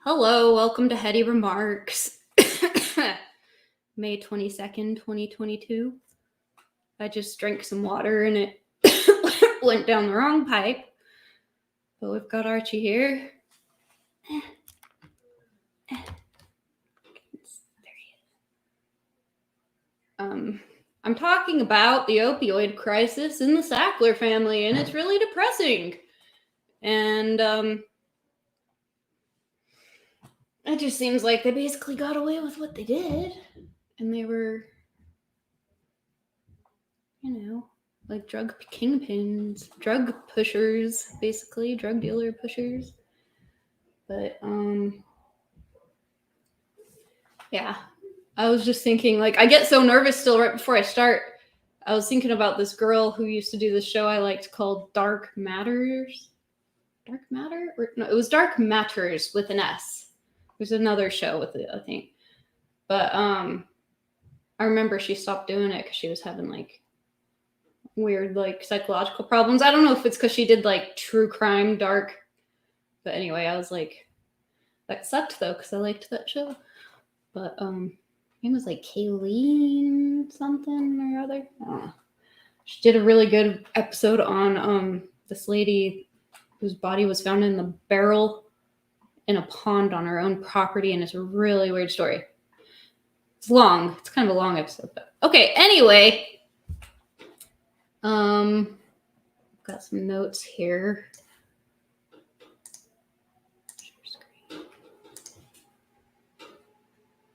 Hello, welcome to Heady Remarks. May 22nd, 2022. I just drank some water and it went down the wrong pipe. But we've got Archie here. There he is. I'm talking about the opioid crisis in the Sackler family, and it's really depressing. And it just seems like they basically got away with what they did. And they were, like drug kingpins, drug pushers, basically, drug dealer pushers. But, yeah. I was just thinking, I get so nervous still right before I start. I was thinking about this girl who used to do this show I liked called Dark Matters. Dark Matter? No, it was Dark Matters with an S. There's another show with it, I think. But I remember she stopped doing it because she was having weird psychological problems. I don't know if it's because she did true crime dark. But anyway, I was that sucked though because I liked that show. But it was Kayleen something or other. I don't know. She did a really good episode on this lady whose body was found in the barrel in a pond on her own property, and it's a really weird story. It's long. It's kind of a long episode, but okay. Anyway, got some notes here.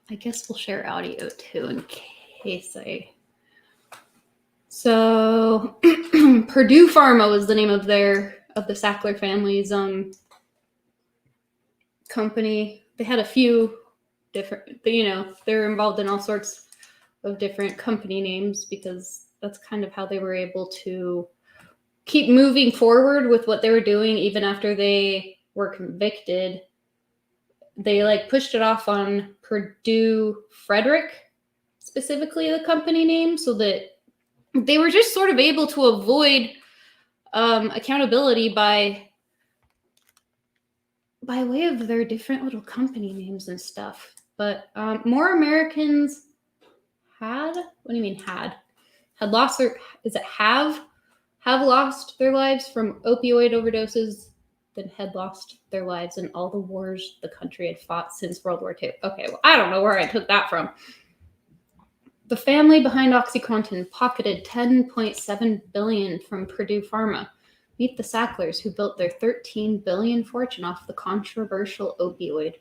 I guess we'll share audio too in case So Purdue Pharma was the name of the Sackler family's company. They had a few different, they're involved in all sorts of different company names because that's kind of how they were able to keep moving forward with what they were doing even after they were convicted. They pushed it off on Purdue-Frederick, specifically the company name, so that they were just sort of able to avoid accountability by way of their different little company names and stuff. But more Americans have lost their lives from opioid overdoses than had lost their lives in all the wars the country had fought since World War II. Okay, well, I don't know where I took that from. The family behind OxyContin pocketed $10.7 billion from Purdue Pharma. Meet the Sacklers, who built their $13 billion fortune off the controversial opioid.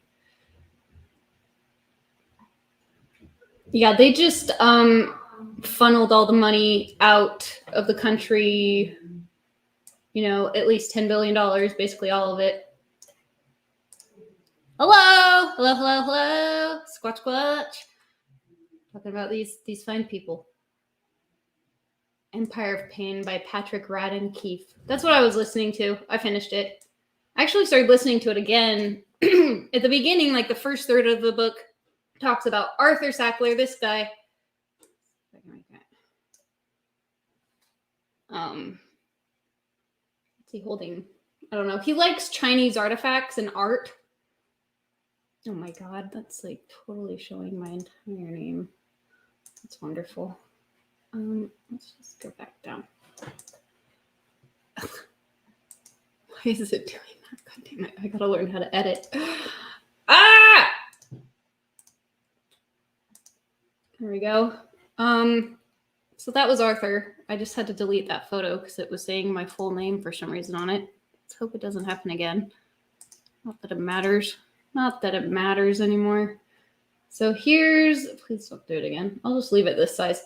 Yeah, they just funneled all the money out of the country, at least $10 billion, basically all of it. Hello! Hello, hello, hello! Squatch, squatch. Talking about these fine people. Empire of Pain by Patrick Radden Keefe. That's what I was listening to. I finished it. I actually started listening to it again. At the beginning, the first third of the book talks about Arthur Sackler, this guy. What's he holding? I don't know. He likes Chinese artifacts and art. Oh my god, that's totally showing my entire name. That's wonderful. Let's just go back down. Why is it doing that? God damn it. I gotta learn how to edit. Ah! There we go. So that was Arthur. I just had to delete that photo because it was saying my full name for some reason on it. Let's hope it doesn't happen again. Not that it matters. Not that it matters anymore. So please don't do it again. I'll just leave it this size.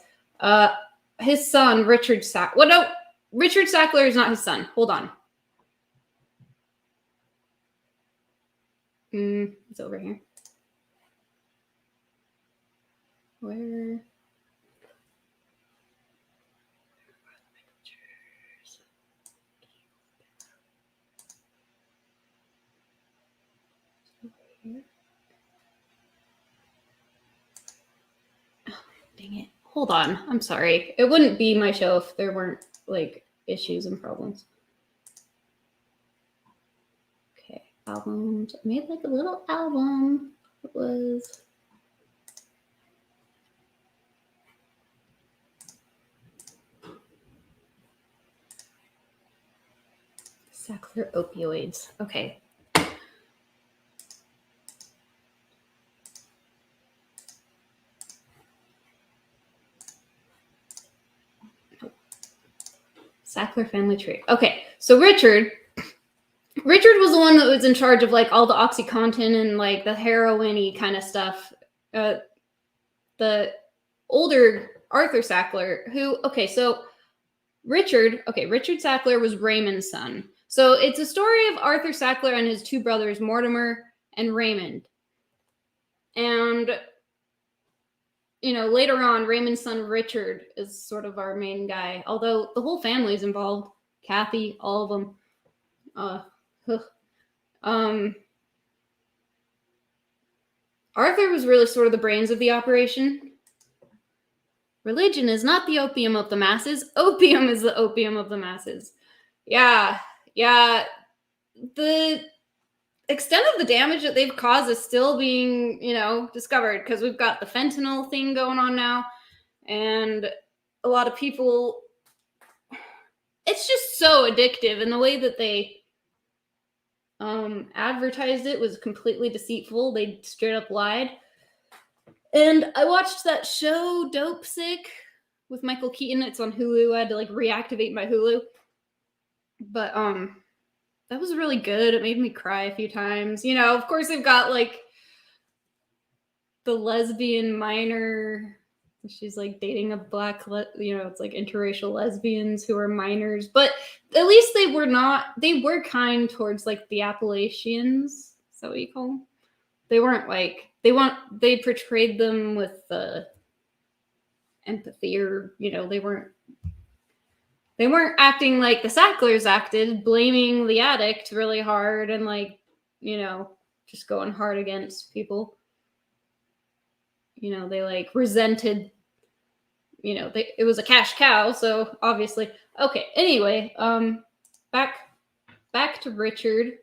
His son, Richard Sackler. Well, no, Richard Sackler is not his son. Hold on. It's over here. Where? Dang it. Hold on. I'm sorry. It wouldn't be my show if there weren't issues and problems. Okay. albums. I made like a little album. It was Sackler Opioids. Okay. Sackler family tree. Okay, so Richard was the one that was in charge of like all the OxyContin and like the heroin-y kind of stuff. The older Arthur Sackler, who Richard Sackler was Raymond's son. So it's a story of Arthur Sackler and his two brothers, Mortimer and Raymond. And later on, Raymond's son Richard is sort of our main guy, although the whole family's involved. Kathy, all of them. Arthur was really sort of the brains of the operation. Religion is not the opium of the masses. Opium is the opium of the masses. Yeah. The extent of the damage that they've caused is still being, discovered, because we've got the fentanyl thing going on now, and a lot of people, it's just so addictive, and the way that they advertised it was completely deceitful. They straight up lied. And I watched that show Dope Sick with Michael Keaton. It's on Hulu. I had to like reactivate my Hulu. But that was really good. It made me cry a few times. Of course they've got like the lesbian minor. She's like dating a black, it's like interracial lesbians who are minors. But at least they were kind towards like the Appalachians. Is that what you call them? They weren't like, they portrayed them with empathy, or, they weren't acting like the Sacklers acted, blaming the addict really hard and like, just going hard against people. They like resented, it was a cash cow. So obviously, okay. Anyway, back to Richard,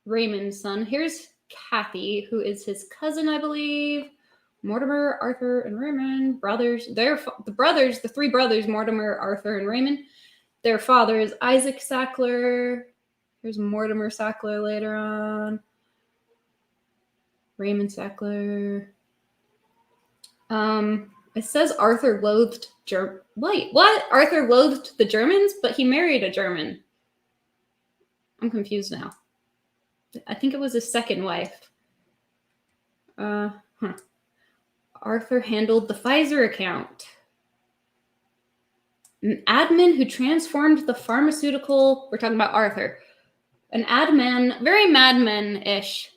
Raymond's son. Here's Kathy, who is his cousin, I believe. Mortimer, Arthur, and Raymond, brothers. The three brothers, Mortimer, Arthur, and Raymond. Their father is Isaac Sackler. Here's Mortimer Sackler later on. Raymond Sackler. It says Arthur loathed what? Arthur loathed the Germans, but he married a German. I'm confused now. I think it was his second wife. Arthur handled the Pfizer account. An admin who transformed the pharmaceutical. We're talking about Arthur. An admin, very Mad Men-ish.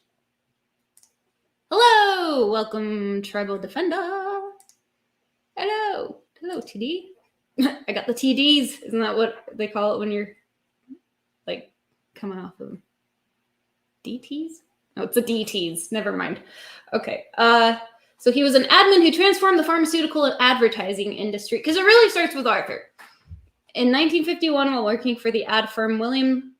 Hello, welcome, Tribal Defender. Hello, TD. I got the TDs. Isn't that what they call it when you're like coming off of DTs? No, it's the DTs. Never mind. Okay. So he was an admin who transformed the pharmaceutical and advertising industry, because it really starts with Arthur. In 1951, while working for the ad firm William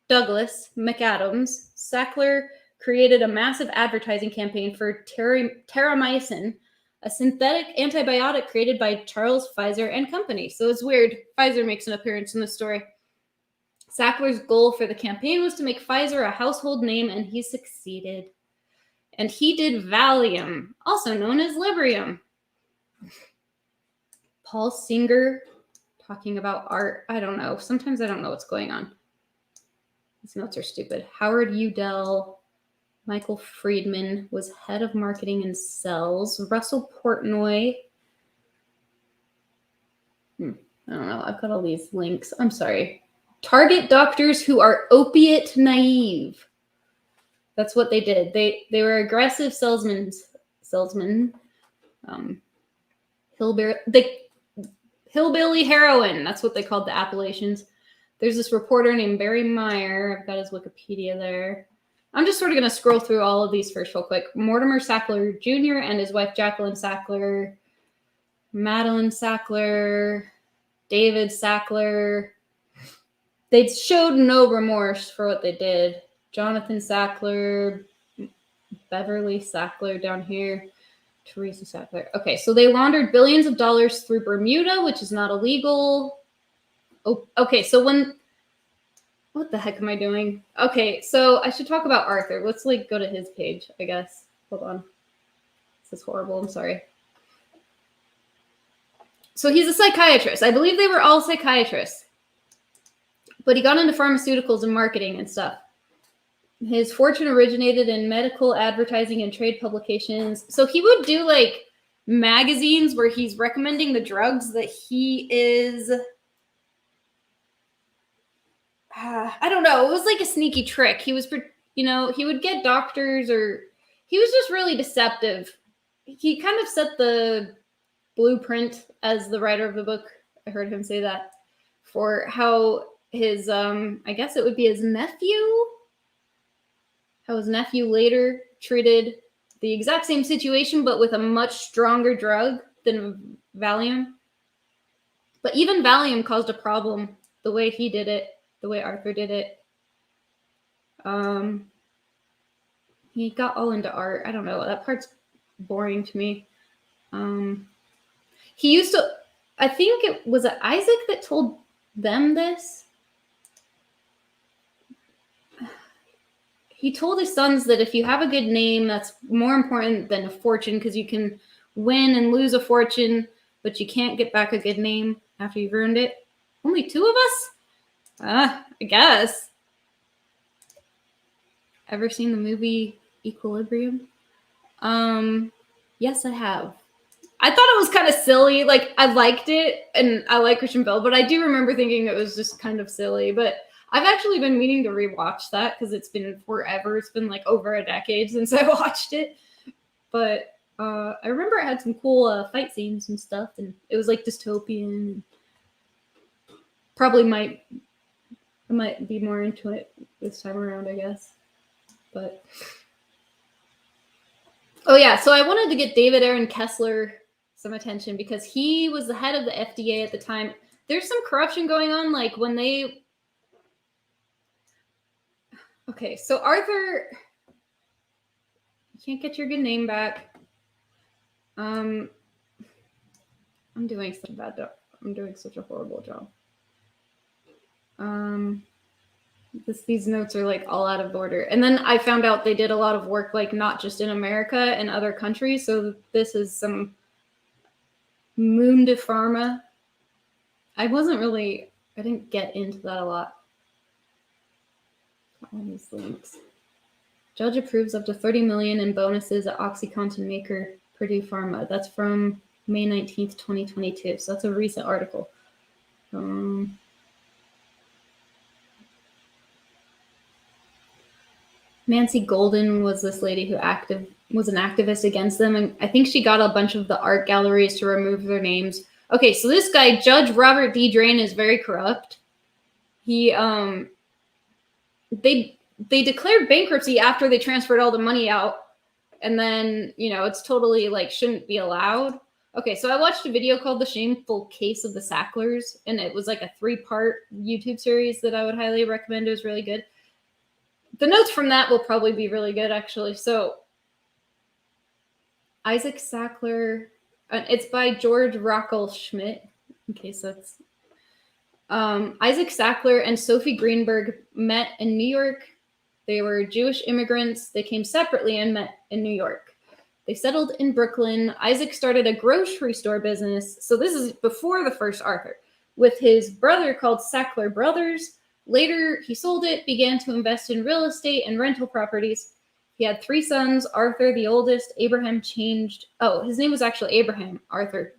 Douglas McAdams, Sackler created a massive advertising campaign for terramycin, a synthetic antibiotic created by Charles Pfizer and Company. So it's weird. Pfizer makes an appearance in the story. Sackler's goal for the campaign was to make Pfizer a household name, and he succeeded. And he did Valium, also known as Librium. Paul Singer talking about art. I don't know. Sometimes I don't know what's going on. These notes are stupid. Howard Udell. Michael Friedman was head of marketing and sales. Russell Portnoy. I don't know. I've got all these links. I'm sorry. Target doctors who are opiate naive. That's what they did. They were aggressive salesmen. Hillbilly heroin. That's what they called the Appalachians. There's this reporter named Barry Meyer. I've got his Wikipedia there. I'm just sort of going to scroll through all of these first real quick. Mortimer Sackler Jr. and his wife Jacqueline Sackler. Madeline Sackler. David Sackler. They showed no remorse for what they did. Jonathan Sackler, Beverly Sackler down here, Teresa Sackler. Okay, so they laundered billions of dollars through Bermuda, which is not illegal. Oh, okay, so what the heck am I doing? Okay, so I should talk about Arthur. Let's go to his page, I guess. Hold on. This is horrible. I'm sorry. So he's a psychiatrist. I believe they were all psychiatrists. But he got into pharmaceuticals and marketing and stuff. His fortune originated in medical advertising and trade publications. So he would do magazines where he's recommending the drugs that he is... I don't know. It was like a sneaky trick. He was, he would get doctors, or he was just really deceptive. He kind of set the blueprint as the writer of the book. I heard him say that, for how his, I guess it would be his nephew, how his nephew later treated the exact same situation, but with a much stronger drug than Valium. But even Valium caused a problem the way he did it. The way Arthur did it. He got all into art. I don't know. That part's boring to me. He used to, I think it was Isaac that told them this. He told his sons that if you have a good name, that's more important than a fortune, because you can win and lose a fortune, but you can't get back a good name after you've earned it. Only 2 of us? I guess. Ever seen the movie Equilibrium? Yes, I have. I thought it was kind of silly. I liked it, and I like Christian Bale, but I do remember thinking it was just kind of silly. But I've actually been meaning to rewatch that because it's been forever. It's been over a decade since I watched it. But I remember it had some cool fight scenes and stuff, and it was dystopian. Probably I might be more into it this time around, I guess. But oh yeah, so I wanted to get David Aaron Kessler some attention because he was the head of the FDA at the time. There's some corruption going on, when they... Okay, so Arthur, you can't get your good name back. I'm doing such a bad job. I'm doing such a horrible job. These notes are all out of order. And then I found out they did a lot of work not just in America and other countries. So this is some Moon de Pharma. I didn't get into that a lot. All these links. Judge approves up to $30 million in bonuses at OxyContin maker Purdue-Frederick. That's from May 19th, 2022. So that's a recent article. Nancy Golden was this lady who was an activist against them, and I think she got a bunch of the art galleries to remove their names. Okay, so this guy, Judge Robert D. Drain, is very corrupt. He they declared bankruptcy after they transferred all the money out, and then it's totally shouldn't be allowed. Okay, so I watched a video called The Shameful Case of the Sacklers, and it was a 3-part YouTube series that I would highly recommend. It was really good. The notes from that will probably be really good, actually. So, Isaac Sackler, it's by George Rockel Schmidt, in case that's... Isaac Sackler and Sophie Greenberg met in New York. They were Jewish immigrants. They came separately and met in New York. They settled in Brooklyn. Isaac started a grocery store business. So this is before the first Arthur, with his brother called Sackler Brothers. Later, he sold it, began to invest in real estate and rental properties. He had 3 sons. Arthur, the oldest. Abraham changed... Oh, his name was actually Abraham. Arthur.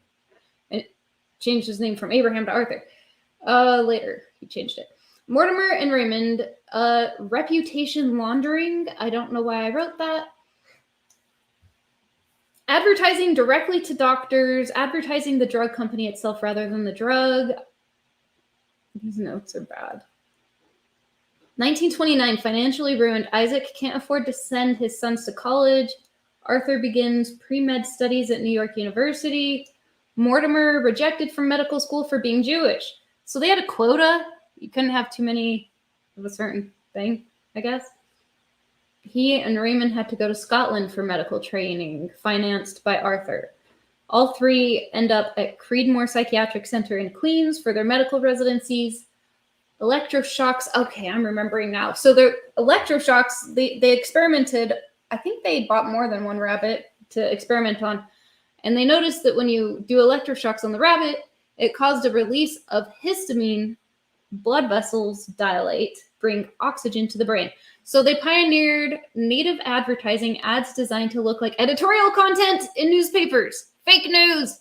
And changed his name from Abraham to Arthur. Later, he changed it. Mortimer and Raymond. Reputation laundering. I don't know why I wrote that. Advertising directly to doctors. Advertising the drug company itself rather than the drug. These notes are bad. 1929, financially ruined. Isaac can't afford to send his sons to college. Arthur begins pre-med studies at New York University. Mortimer rejected from medical school for being Jewish. So they had a quota. You couldn't have too many of a certain thing, I guess. he and Raymond had to go to Scotland for medical training, financed by Arthur. All three end up at Creedmoor Psychiatric Center in Queens for their medical residencies. Electroshocks. Okay, I'm remembering now. So the electroshocks, they experimented. I think they bought more than one rabbit to experiment on. And they noticed that when you do electroshocks on the rabbit, it caused a release of histamine, blood vessels dilate, bring oxygen to the brain. So they pioneered native advertising, ads designed to look like editorial content in newspapers. Fake news.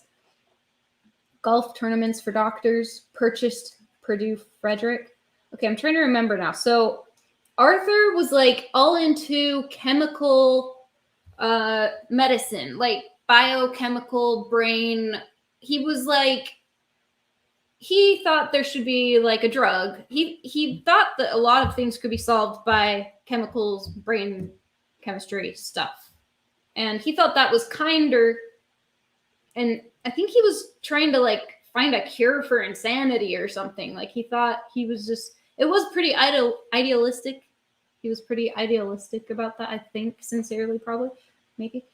Golf tournaments for doctors, purchased Purdue-Frederick. Okay, I'm trying to remember now. So Arthur was like all into chemical medicine, like biochemical brain. He was like, he thought there should be like a drug. He thought that a lot of things could be solved by chemicals, brain chemistry stuff. And he thought that was kinder. And I think he was trying to like find a cure for insanity or something. Like he thought he was just, it was pretty idealistic. He was pretty idealistic about that, I think, sincerely, probably, maybe.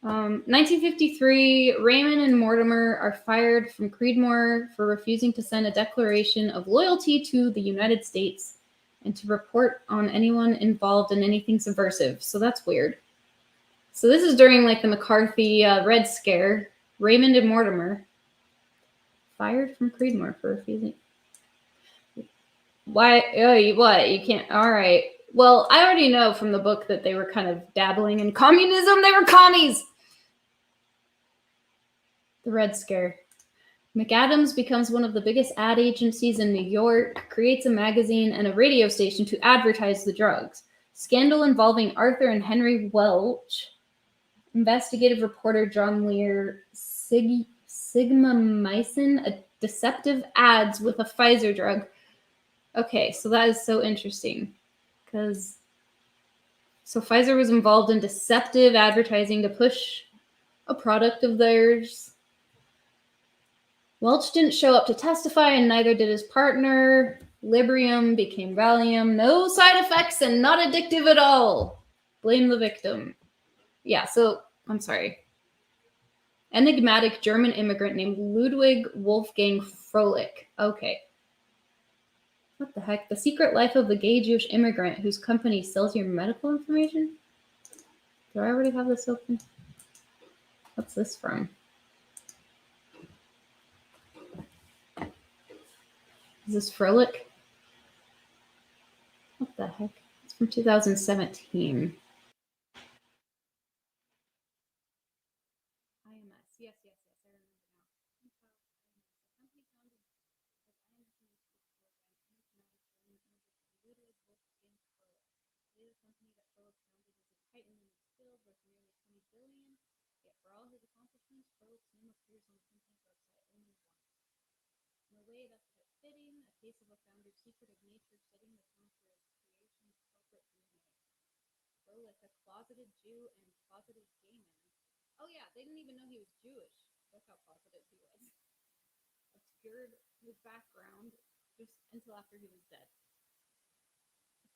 1953, Raymond and Mortimer are fired from Creedmoor for refusing to send a declaration of loyalty to the United States and to report on anyone involved in anything subversive. So that's weird. So this is during like the McCarthy Red Scare. Raymond and Mortimer fired from Creedmoor for refusing. Why? What? You can't. All right. Well, I already know from the book that they were kind of dabbling in communism. They were commies. The Red Scare. McAdams becomes one of the biggest ad agencies in New York, creates a magazine and a radio station to advertise the drugs. Scandal involving Arthur and Henry Welch. Investigative reporter John Lear. Sigma-mycin, a deceptive ads with a Pfizer drug. Okay, so that is so interesting. Because so Pfizer was involved in deceptive advertising to push a product of theirs. Welch didn't show up to testify, and neither did his partner. Librium became Valium. No side effects and not addictive at all. Blame the victim. Yeah, so I'm sorry. Enigmatic German immigrant named Ludwig Wolfgang Froelich. Okay. What the heck? The Secret Life of the Gay Jewish Immigrant whose company sells your medical information? Do I already have this open? What's this from? Is this Froelich? What the heck? It's from 2017. IMS. Yes, I remember now. The company that Froelich founded is a titan in its field worth nearly $20 billion. Yet for all his accomplishments, Froelich's name appears on the company's website only once. In a way that's a bit fitting, a case of a founder's secret of nature setting the tone for his creation's corporate DNA. Froelich, a closeted Jew and closeted gay man. Oh yeah, they didn't even know he was Jewish. That's how closeted he was. Obscured his background just until after he was dead.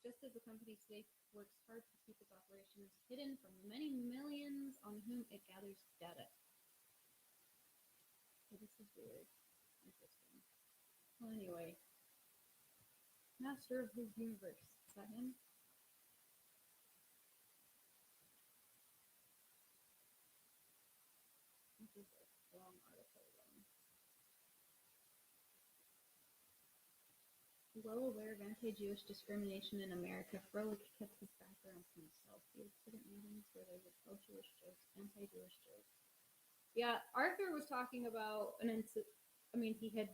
Just as the company Safe works hard to keep its operations hidden from the many millions on whom it gathers data. So this is weird. Interesting. Well, anyway. Master of his universe. Is that him? This is a long article. Well aware of anti-Jewish discrimination in America, Froelich kept his background to himself. He would sit at meetings where they would tell Jewish jokes, anti-Jewish jokes. Yeah, Arthur was talking about an incident. I mean, he said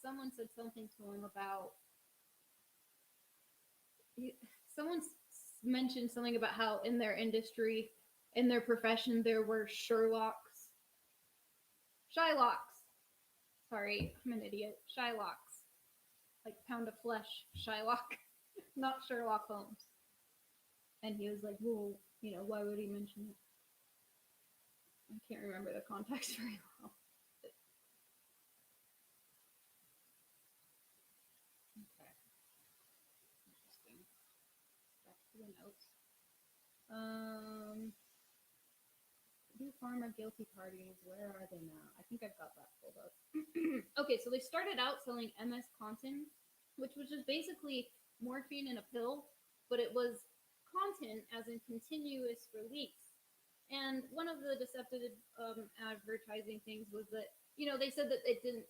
someone said something to him about. Someone mentioned something about how in their industry, in their profession, there were Shylocks. Sorry, I'm an idiot. Shylocks. Like pound of flesh, Shylock, not Sherlock Holmes. And he was like, well, why would he mention it? I can't remember the context very well. Okay. Interesting. Back to the notes. Pharma guilty parties. Where are they now? I think I've got that pulled up. Okay, so they started out selling MS Contin, which was just basically morphine in a pill, but it was content as in continuous release. And one of the deceptive advertising things was that, they said that it didn't.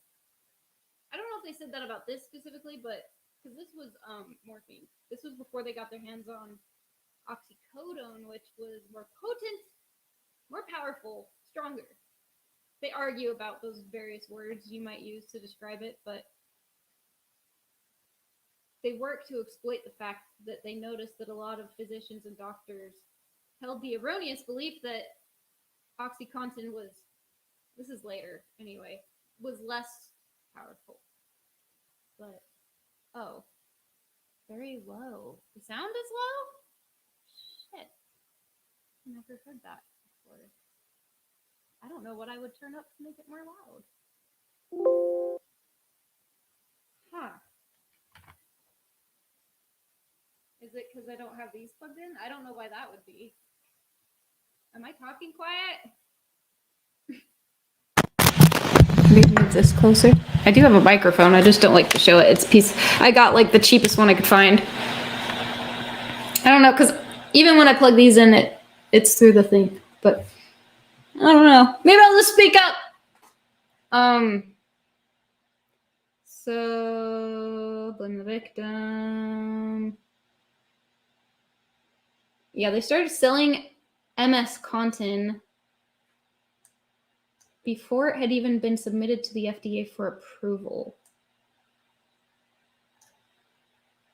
I don't know if they said that about this specifically, but because this was morphine. This was before they got their hands on oxycodone, which was more potent, more powerful, stronger. They argue about those various words you might use to describe it, but they work to exploit the fact that they noticed that a lot of physicians and doctors held the erroneous belief that OxyContin was, this is later anyway, was less powerful. But, oh, very low. The sound is low? Shit. Never heard that before. I don't know what I would turn up to make it more loud. Huh. Is it because I don't have these plugged in? I don't know why that would be. Am I talking quiet? Maybe move this closer. I do have a microphone. I just don't like to show it. It's I got like the cheapest one I could find. I don't know, because even when I plug these in, it's through the thing. But I don't know. Maybe I'll just speak up. So blame the victim. Yeah, they started selling MS Contin before it had even been submitted to the FDA for approval.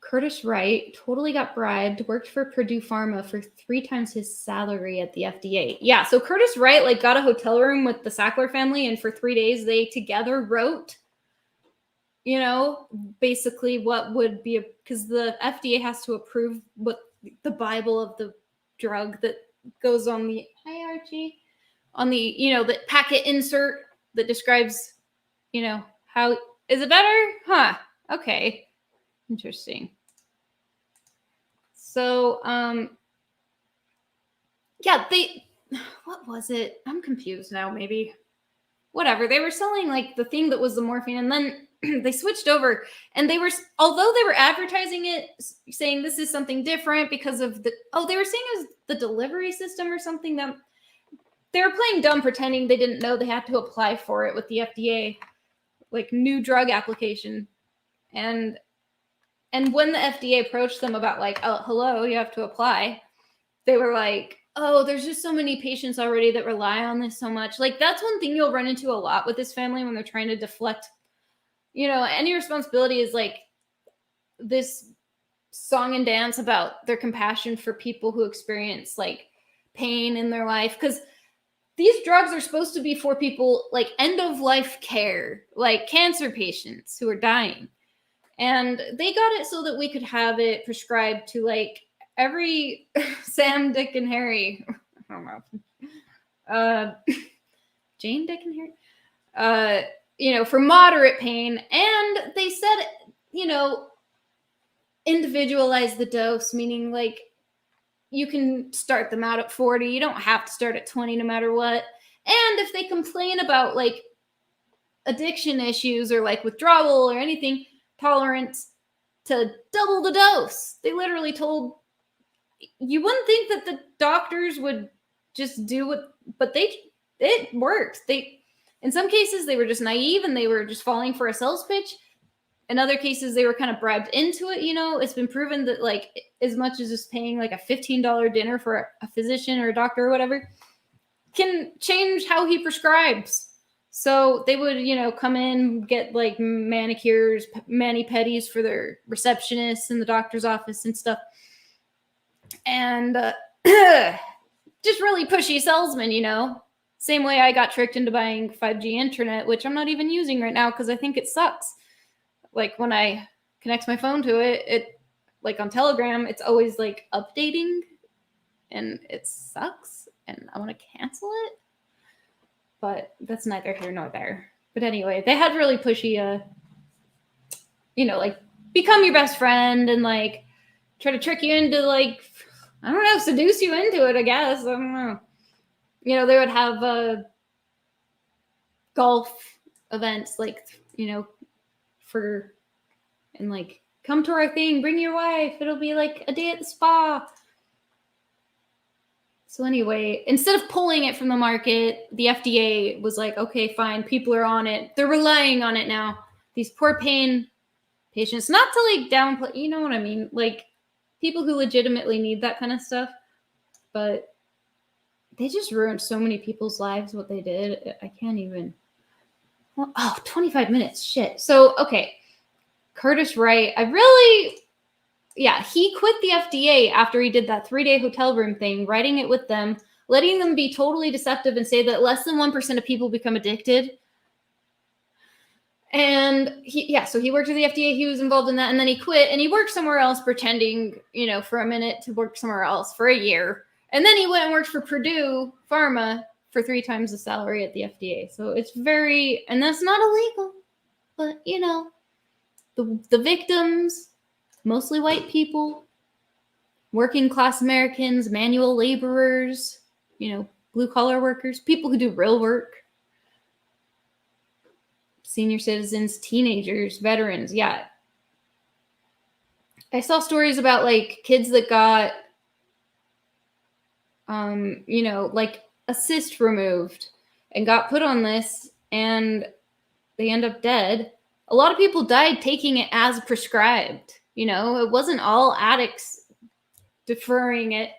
Curtis Wright totally got bribed, worked for Purdue Pharma for 3 times his salary at the FDA. Yeah, so Curtis Wright got a hotel room with the Sackler family, and for 3 days they together wrote, basically what would be, because the FDA has to approve what the Bible of the drug that goes on the hierarchy, on the, the packet insert that describes, how, is it better? Huh, okay. Interesting. So, yeah, what was it? I'm confused now, maybe. Whatever. They were selling the thing that was the morphine, and then they switched over, and although they were advertising it, saying this is something different because of they were saying it was the delivery system or something, that they were playing dumb, pretending they didn't know they had to apply for it with the FDA, new drug application. And when the FDA approached them about oh, hello, you have to apply, they were like, oh, there's just so many patients already that rely on this so much. That's one thing you'll run into a lot with this family when they're trying to deflect, any responsibility, is this song and dance about their compassion for people who experience pain in their life. Because these drugs are supposed to be for people end of life care, cancer patients who are dying. And they got it so that we could have it prescribed to every Sam, Dick, and Harry. I don't know. Jane, Dick, and Harry. For moderate pain. And they said, individualize the dose, meaning you can start them out at 40. You don't have to start at 20 no matter what. And if they complain about addiction issues or withdrawal or anything, tolerance, to double the dose. They literally told, you wouldn't think that the doctors would just do it, but it worked. In some cases, they were just naive and they were just falling for a sales pitch. In other cases, they were kind of bribed into it. It's been proven that as much as just paying a $15 dinner for a physician or a doctor or whatever can change how he prescribes. So they would, come in, get manicures, mani-pedis for their receptionists in the doctor's office and stuff. And just really pushy salesman, Same way I got tricked into buying 5G internet, which I'm not even using right now because I think it sucks. When I connect my phone to it on Telegram, it's always updating and it sucks and I want to cancel it. But that's neither here nor there. But anyway, they had really pushy, become your best friend and try to trick you into I don't know, seduce you into it, I guess. I don't know. you know, they would have golf events, like, you know, and like, come to our thing, bring your wife, it'll be like a day at the spa. So anyway, instead of pulling it from the market, the FDA was like, okay, fine, people are on it. They're relying on it now. These poor pain patients, not to like downplay, you know what I mean? Like, people who legitimately need that kind of stuff, but they just ruined so many people's lives, what they did. I can't even. Well, 25 minutes. Shit. So, okay. Curtis Wright, he quit the FDA after he did that 3-day hotel room thing, writing it with them, letting them be totally deceptive and say that less than 1% of people become addicted. And so he worked at the FDA, he was involved in that, and then he quit, and he worked somewhere else pretending, you know, for a minute to work somewhere else for a year. And then he went and worked for Purdue Pharma for 3 times the salary at the FDA. So it's and that's not illegal, but, you know, the victims, mostly white people, working class Americans, manual laborers, you know, blue collar workers, people who do real work, senior citizens, teenagers, veterans. Yeah. I saw stories about like kids that got, you know, like a cyst removed and got put on this and they end up dead. A lot of people died taking it as prescribed. You know, it wasn't all addicts deferring it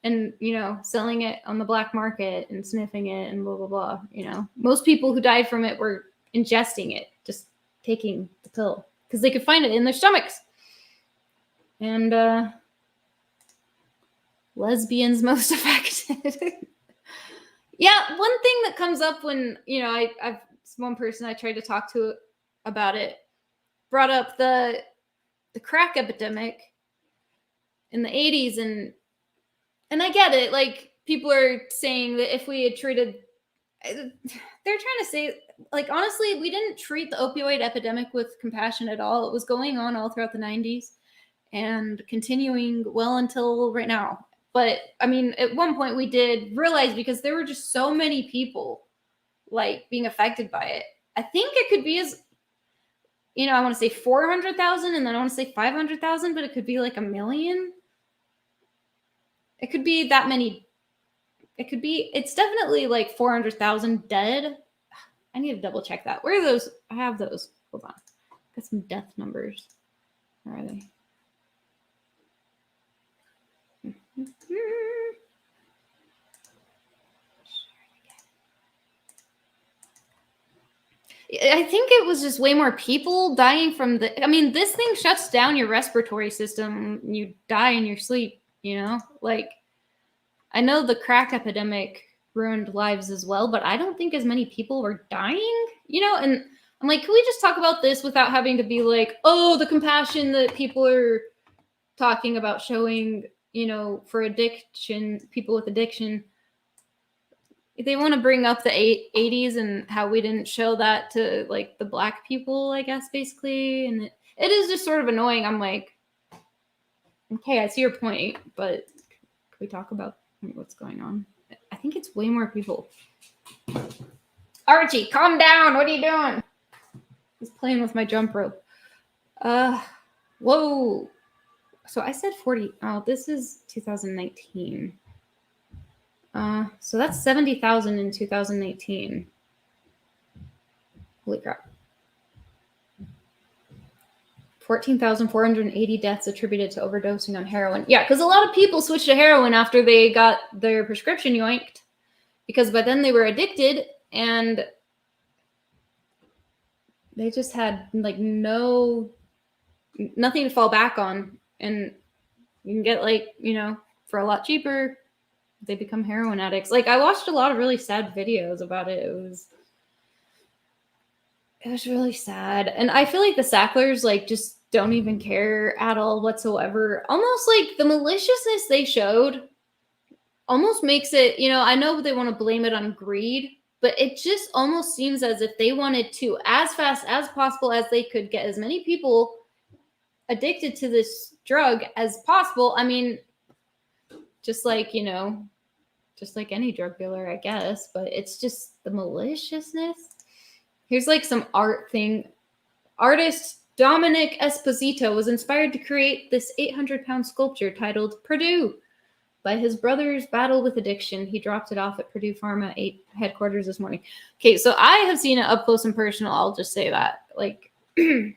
and, you know, selling it on the black market and sniffing it and blah, blah, blah. You know, most people who died from it were ingesting it, just taking the pill because they could find it in their stomachs. And lesbians most affected. Yeah, one thing that comes up when, you know, I've one person I tried to talk to about it brought up the crack epidemic in the 80s, and I get it. Like, people are saying that if we had treated, they're trying to say, like, honestly, we didn't treat the opioid epidemic with compassion at all. It was going on all throughout the 90s and continuing well until right now. But I mean, at one point we did realize, because there were just so many people like being affected by it. I think it could be as, you know, I want to say 400,000 and then I want to say 500,000, but it could be like 1 million. It could be that many. It's definitely like 400,000 dead. I need to double check that. Where are those? I have those. Hold on. Got some death numbers. Where are they? I think it was just way more people dying from I mean, this thing shuts down your respiratory system. You die in your sleep, you know? Like, I know the crack epidemic ruined lives as well, but I don't think as many people were dying, you know? And I'm like, can we just talk about this without having to be like, oh, the compassion that people are talking about showing, you know, for addiction, people with addiction. They want to bring up the 80s and how we didn't show that to like the black people, I guess, basically. And it is just sort of annoying. I'm like, okay, I see your point, but can we talk about what's going on? I think it's way more people. Archie, calm down. What are you doing? He's playing with my jump rope. Whoa. So I said 40. Oh, this is 2019. So that's 70,000 in 2018. Holy crap. 14,480 deaths attributed to overdosing on heroin. Yeah, because a lot of people switched to heroin after they got their prescription yoinked, because by then they were addicted and they just had like nothing to fall back on. And you can get, like, you know, for a lot cheaper, they become heroin addicts. Like, I watched a lot of really sad videos about it. It was really sad. And I feel like the Sacklers, like, just don't even care at all whatsoever. Almost like the maliciousness they showed almost makes it, you know, I know they want to blame it on greed, but it just almost seems as if they wanted to, as fast as possible as they could, get as many people addicted to this drug as possible. I mean, just like, you know, just like any drug dealer, I guess, but it's just the maliciousness. Here's like some art thing. Artist Dominic Esposito was inspired to create this 800-pound sculpture titled Purdue. By his brother's battle with addiction, he dropped it off at Purdue Pharma 8 headquarters this morning. Okay, so I have seen it up close and personal. I'll just say that. Like, I've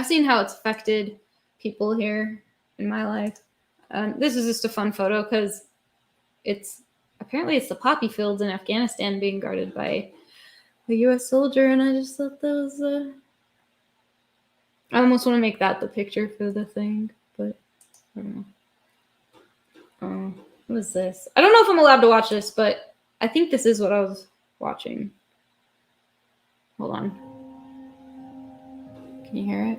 seen how it's affected people here in my life. This is just a fun photo because apparently it's the poppy fields in Afghanistan being guarded by a U.S. soldier, and I just thought that was I almost want to make that the picture for the thing, but I don't know. What is this? I don't know if I'm allowed to watch this, but I think this is what I was watching. Hold on. Can you hear it?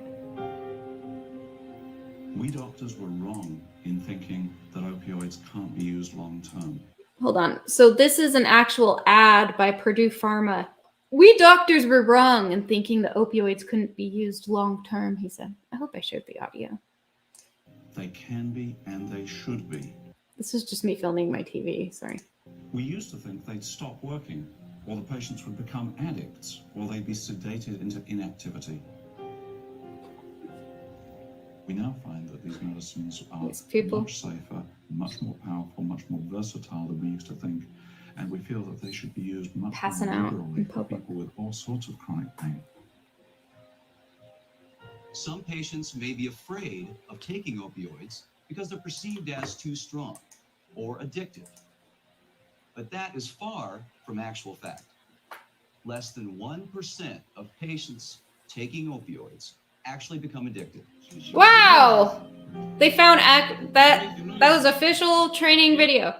We doctors were wrong in thinking that opioids can't be used long term. Hold on. So this is an actual ad by Purdue Pharma. We doctors were wrong in thinking that opioids couldn't be used long term, he said. I hope I showed the audio. They can be and they should be. This is just me filming my TV, sorry. We used to think they'd stop working, or the patients would become addicts, or they'd be sedated into inactivity. We now find that these medicines are much safer, much more powerful, much more versatile than we used to think, and we feel that they should be used much more liberally for people with all sorts of chronic pain. Some patients may be afraid of taking opioids because they're perceived as too strong or addictive. But that is far from actual fact. Less than 1% of patients taking opioids actually become addicted. Wow! They found that was official training video.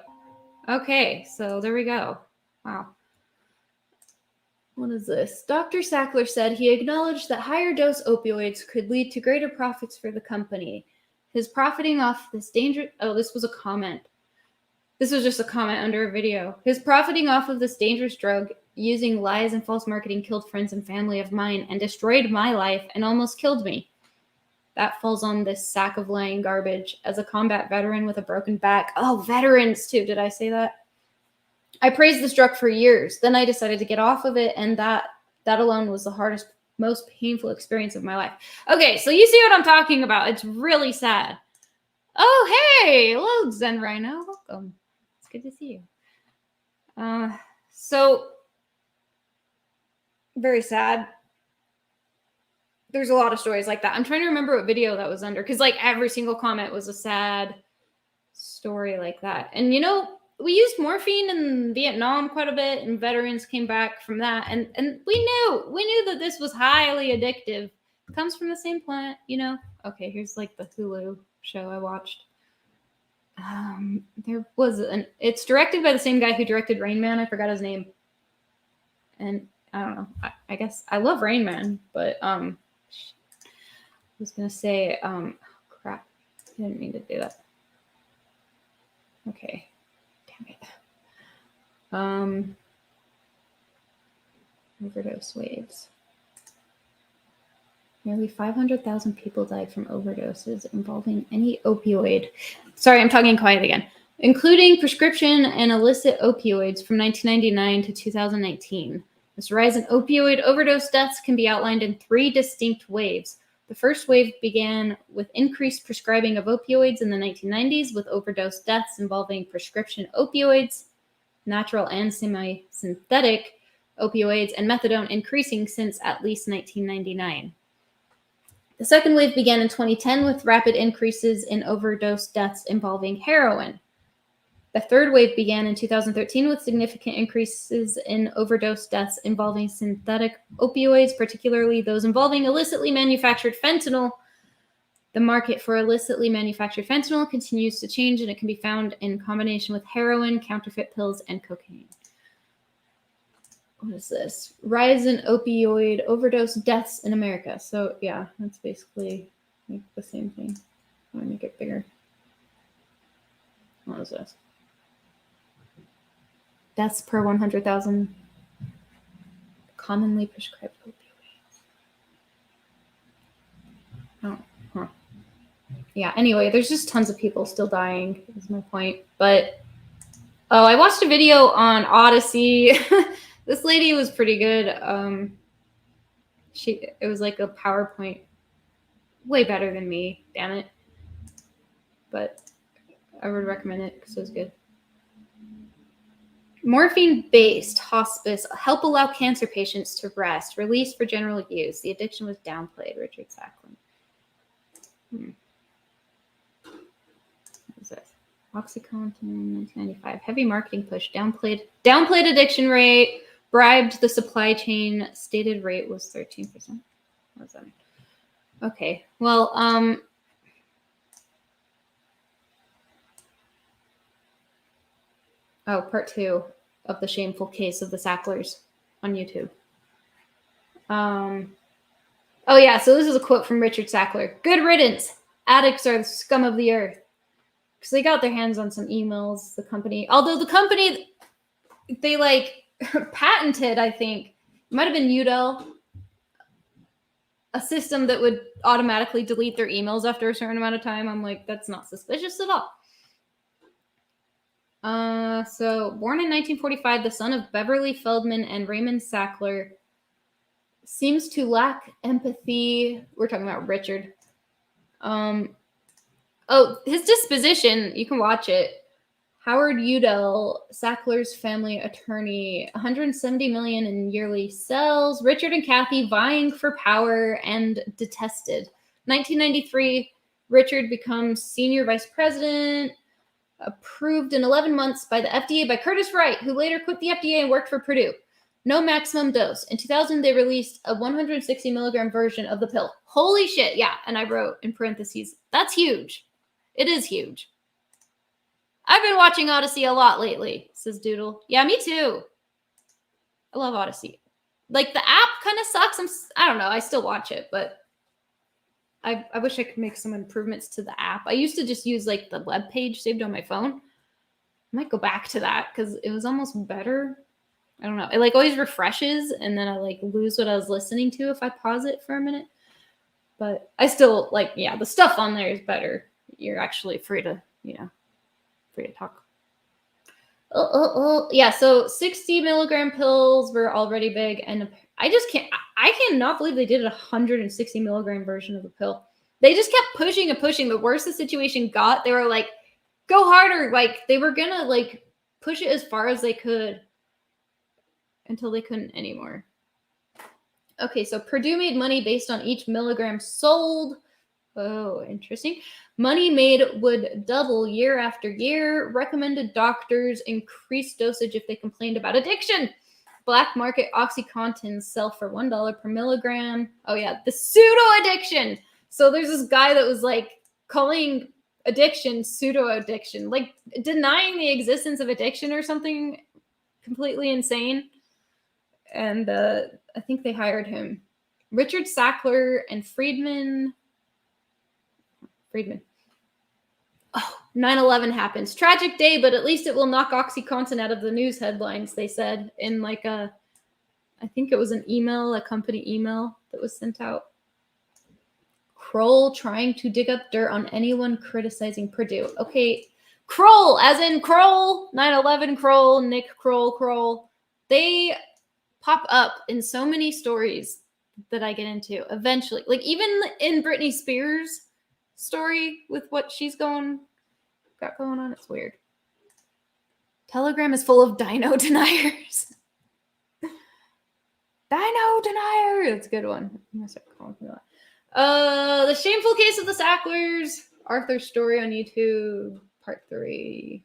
Okay, so there we go. Wow. What is this? Dr. Sackler said he acknowledged that higher dose opioids could lead to greater profits for the company. His profiting off this dangerous... Oh, this was a comment. This was just a comment under a video. His profiting off of this dangerous drug using lies and false marketing killed friends and family of mine and destroyed my life and almost killed me. That falls on this sack of lying garbage. As a combat veteran with a broken back... Oh, veterans too. Did I say that? I praised this drug for years. Then I decided to get off of it, and that alone was the hardest, most painful experience of my life. Okay, so you see what I'm talking about. It's really sad. Oh, hey! Hello, Zen Rhino. Welcome. It's good to see you. So, very sad. There's a lot of stories like that. I'm trying to remember what video that was under, because like every single comment was a sad story like that. And you know, we used morphine in Vietnam quite a bit, and veterans came back from that. And we knew that this was highly addictive. It comes from the same plant, you know. Okay, here's like the Hulu show I watched. It's directed by the same guy who directed Rain Man. I forgot his name. And I don't know. I guess I love Rain Man, but I was gonna say, crap. I didn't mean to do that. Okay. Damn it. Overdose waves. Nearly 500,000 people died from overdoses involving any opioid. Sorry, I'm talking quiet again. Including prescription and illicit opioids from 1999 to 2019. This rise in opioid overdose deaths can be outlined in 3 distinct waves. The first wave began with increased prescribing of opioids in the 1990s, with overdose deaths involving prescription opioids, natural and semi-synthetic opioids, and methadone increasing since at least 1999. The second wave began in 2010 with rapid increases in overdose deaths involving heroin. The third wave began in 2013 with significant increases in overdose deaths involving synthetic opioids, particularly those involving illicitly manufactured fentanyl. The market for illicitly manufactured fentanyl continues to change, and it can be found in combination with heroin, counterfeit pills, and cocaine. What is this? Rise in opioid overdose deaths in America. So, yeah, that's basically like the same thing. I'll make it bigger. What is this? Deaths per 100,000 commonly prescribed opioids. Oh, yeah, anyway, there's just tons of people still dying, is my point. But Oh, I watched a video on Odyssey. This lady was pretty good. It was like a PowerPoint, way better than me. Damn it! But I would recommend it because it was good. Morphine-based hospice help allow cancer patients to rest. Released for general use. The addiction was downplayed. Richard Sackler. What is this? OxyContin, 1995. Heavy marketing push. Downplayed addiction rate. Bribed the supply chain. Stated rate was 13%. What does that mean? Okay. Well, oh, part 2 of the shameful case of the Sacklers on YouTube. Oh yeah, so this is a quote from Richard Sackler. Good riddance. Addicts are the scum of the earth. Because they got their hands on some emails, the company. Although the company, they like patented, I think, it might have been Udell, a system that would automatically delete their emails after a certain amount of time. I'm like, that's not suspicious at all. So born in 1945, the son of Beverly Feldman and Raymond Sackler, seems to lack empathy. We're talking about Richard. Oh, his disposition, you can watch it. Howard Udell, Sackler's family attorney, 170 million in yearly sales. Richard and Kathy vying for power and detested. 1993, Richard becomes senior vice president, approved in 11 months by the FDA by Curtis Wright, who later quit the FDA and worked for Purdue. No maximum dose. In 2000, they released a 160 milligram version of the pill. Holy shit, yeah. And I wrote in parentheses, that's huge. It is huge. I've been watching Odyssey a lot lately, says Doodle. Yeah, me too. I love Odyssey. Like, the app kind of sucks. I don't know. I still watch it, but I wish I could make some improvements to the app. I used to just use, like, the web page saved on my phone. I might go back to that because it was almost better. I don't know. It, like, always refreshes, and then I, like, lose what I was listening to if I pause it for a minute. But I still, like, yeah, the stuff on there is better. You're actually free to, free to talk. Yeah, so 60 milligram pills were already big, and I cannot believe they did a 160 milligram version of the pill. They just kept pushing and pushing. The worse the situation got, they were like, go harder. Like, they were gonna, like, push it as far as they could until they couldn't anymore. Okay, so Purdue made money based on each milligram sold. Oh, interesting. Money made would double year after year. Recommended doctors increase dosage if they complained about addiction. Black market OxyContin sell for $1 per milligram. Oh, yeah, the pseudo-addiction. So there's this guy that was, like, calling addiction pseudo-addiction. Like, denying the existence of addiction or something completely insane. And I think they hired him. Richard Sackler and Friedman. Oh, 9/11 happens. Tragic day, but at least it will knock OxyContin out of the news headlines, they said in like I think it was an email, a company email that was sent out. Kroll trying to dig up dirt on anyone criticizing Purdue. Okay, Kroll, as in Kroll, 9/11 Kroll, Nick Kroll. They pop up in so many stories that I get into eventually. Like, even in Britney Spears' story with what she's got going on, it's weird. Telegram is full of dino deniers. Dino denier. That's a good one. I'm gonna start calling me that. The shameful case of the Sacklers. Arthur's story on YouTube, part 3.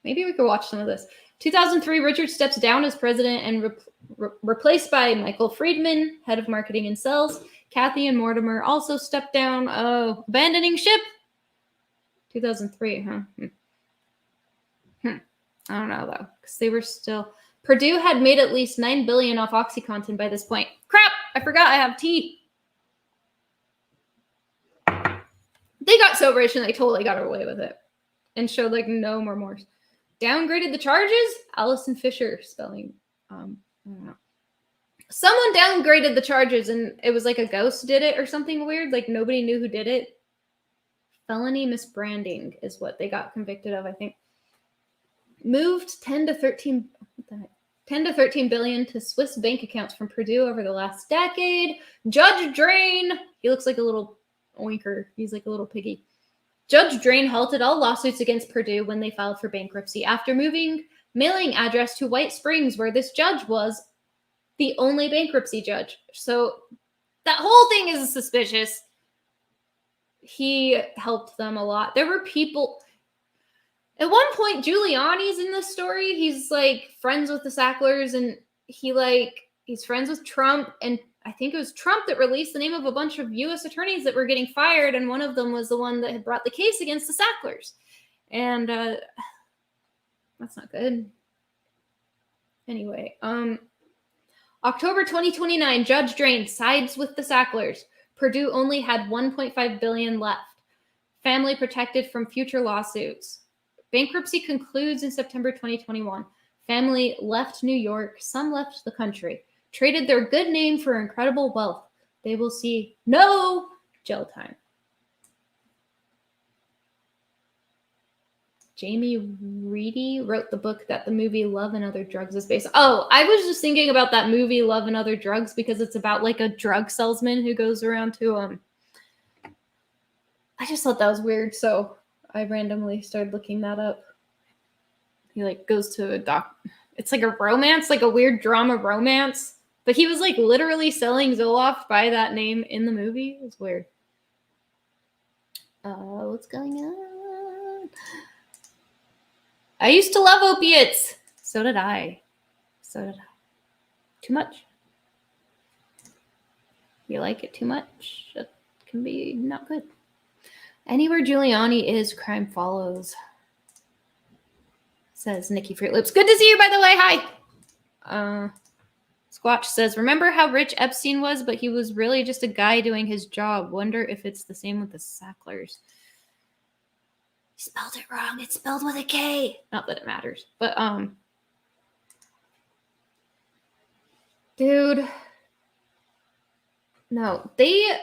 Maybe we could watch some of this. 2003, Richard steps down as president and replaced by Michael Friedman, head of marketing and sales. Kathy and Mortimer also stepped down. Oh, abandoning ship. 2003, huh? I don't know, though, because they were still... Purdue had made at least $9 billion off OxyContin by this point. Crap! I forgot I have tea. They got so rich and they totally got away with it and showed, like, no more remorse. Downgraded the charges? Allison Fisher spelling. I don't know. Someone downgraded the charges and it was like a ghost did it or something weird. Like, nobody knew who did it. felony misbranding is what they got convicted of, I think. Moved 10 to 13 billion to Swiss bank accounts from Purdue over the last decade. Judge Drain, he looks like a little oinker. He's like a little piggy. Judge Drain halted all lawsuits against Purdue when they filed for bankruptcy after moving mailing address to White Springs, where this judge was the only bankruptcy judge. So that whole thing is suspicious. He helped them a lot. There were people... At one point, Giuliani's in this story. He's like friends with the Sacklers, and he's friends with Trump. And I think it was Trump that released the name of a bunch of U.S. attorneys that were getting fired, and one of them was the one that had brought the case against the Sacklers. And that's not good. Anyway, October 2029, Judge Drain sides with the Sacklers. Purdue only had $1.5 billion left. Family protected from future lawsuits. Bankruptcy concludes in September 2021. Family left New York. Some left the country. Traded their good name for incredible wealth. They will see no jail time. Jamie Reedy wrote the book that the movie Love and Other Drugs is based on. Oh, I was just thinking about that movie Love and Other Drugs because it's about like a drug salesman who goes around to I just thought that was weird, so I randomly started looking that up. He like goes to a it's like a romance, like a weird drama romance. But he was like literally selling Zoloft by that name in the movie. It was weird. What's going on? I used to love opiates. So did I. Too much. You like it too much? That can be not good. Anywhere Giuliani is, crime follows. Says Nikki Fruit Loops. Good to see you, by the way. Hi. Squatch says, remember how rich Epstein was, but he was really just a guy doing his job. Wonder if it's the same with the Sacklers. He spelled it wrong. It's spelled with a K. Not that it matters. But, dude. No, they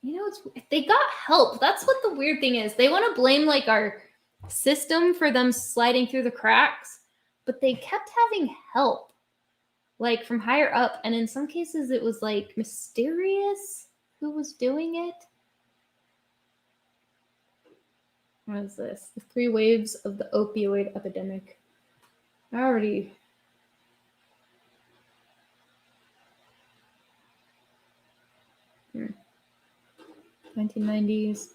got help. That's what the weird thing is. They want to blame like our system for them sliding through the cracks, but they kept having help, like from higher up. And in some cases, it was like mysterious who was doing it. What is this? The 3 waves of the opioid epidemic. I already... 1990s.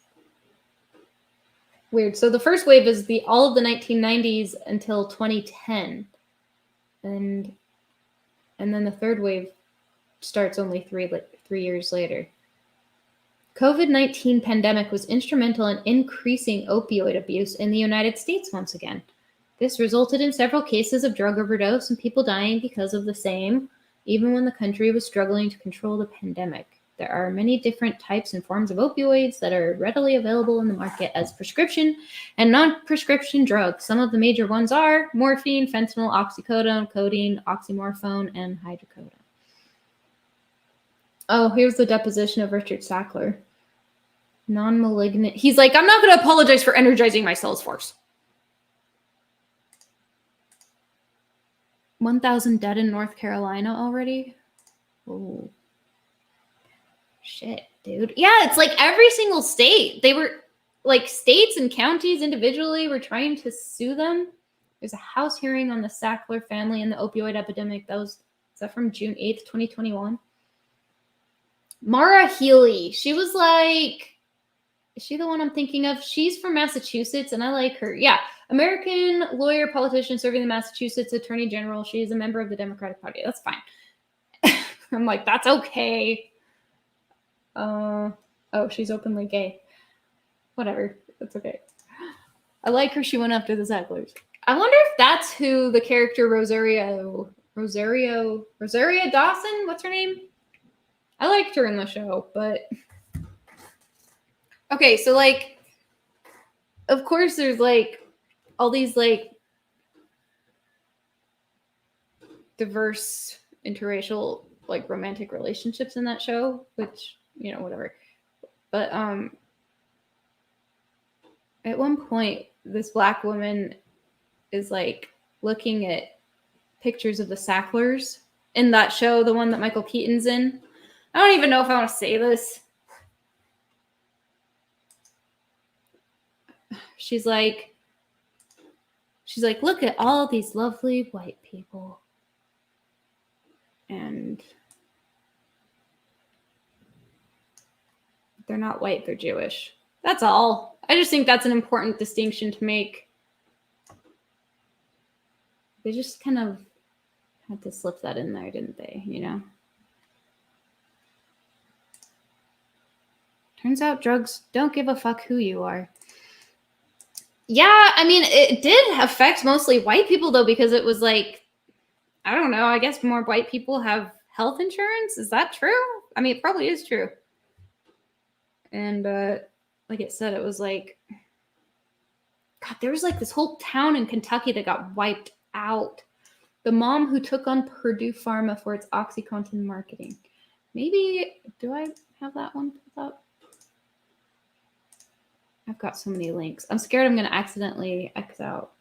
Weird. So the first wave is all of the 1990s until 2010. And then the third wave starts only 3 years later. COVID-19 pandemic was instrumental in increasing opioid abuse in the United States once again. This resulted in several cases of drug overdose and people dying because of the same, even when the country was struggling to control the pandemic. There are many different types and forms of opioids that are readily available in the market as prescription and non-prescription drugs. Some of the major ones are morphine, fentanyl, oxycodone, codeine, oxymorphone, and hydrocodone. Oh, here's the deposition of Richard Sackler. Non-malignant. He's like, I'm not going to apologize for energizing my Salesforce. 1,000 dead in North Carolina already? Oh. Shit, dude. Yeah, it's like every single state. They were like states and counties individually were trying to sue them. There's a House hearing on the Sackler family and the opioid epidemic. Is that from June 8th, 2021? Mara Healy. She was like, is she the one I'm thinking of? She's from Massachusetts and I like her. Yeah. American lawyer, politician serving the Massachusetts Attorney General. She is a member of the Democratic Party. That's fine. I'm like, that's okay. Oh, she's openly gay. Whatever. That's okay. I like her. She went after the Sacklers. I wonder if that's who the character Rosaria Dawson? What's her name? I liked her in the show, but... Okay, so, like, of course there's, like, all these, like, diverse interracial, like, romantic relationships in that show, which... whatever. But At one point, this black woman is like looking at pictures of the Sacklers in that show, the one that Michael Keaton's in. I don't even know if I want to say this. She's like, look at all these lovely white people. And they're not white, they're Jewish. That's all. I just think that's an important distinction to make. They just kind of had to slip that in there, didn't they? You know? Turns out drugs don't give a fuck who you are. Yeah, I mean, it did affect mostly white people, though, because it was like, I don't know, I guess more white people have health insurance. Is that true? I mean, it probably is true. And like it said, it was like, God, there was like this whole town in Kentucky that got wiped out. The mom who took on Purdue Pharma for its OxyContin marketing. Maybe, do I have that one pulled up? I've got so many links. I'm scared I'm going to accidentally X out.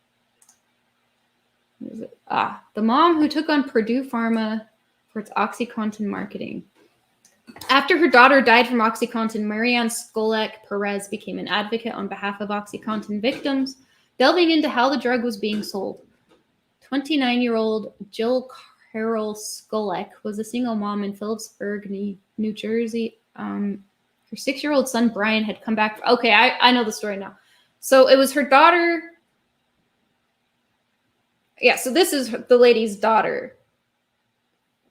What is it? The mom who took on Purdue Pharma for its OxyContin marketing. After her daughter died from OxyContin, Marianne Skolek Perez became an advocate on behalf of OxyContin victims, delving into how the drug was being sold. 29-year-old Jill Carol Skolek was a single mom in Phillipsburg, New Jersey. Her 6-year-old son, Brian, had come back. Okay, I know the story now. So it was her daughter. Yeah, so this is the lady's daughter.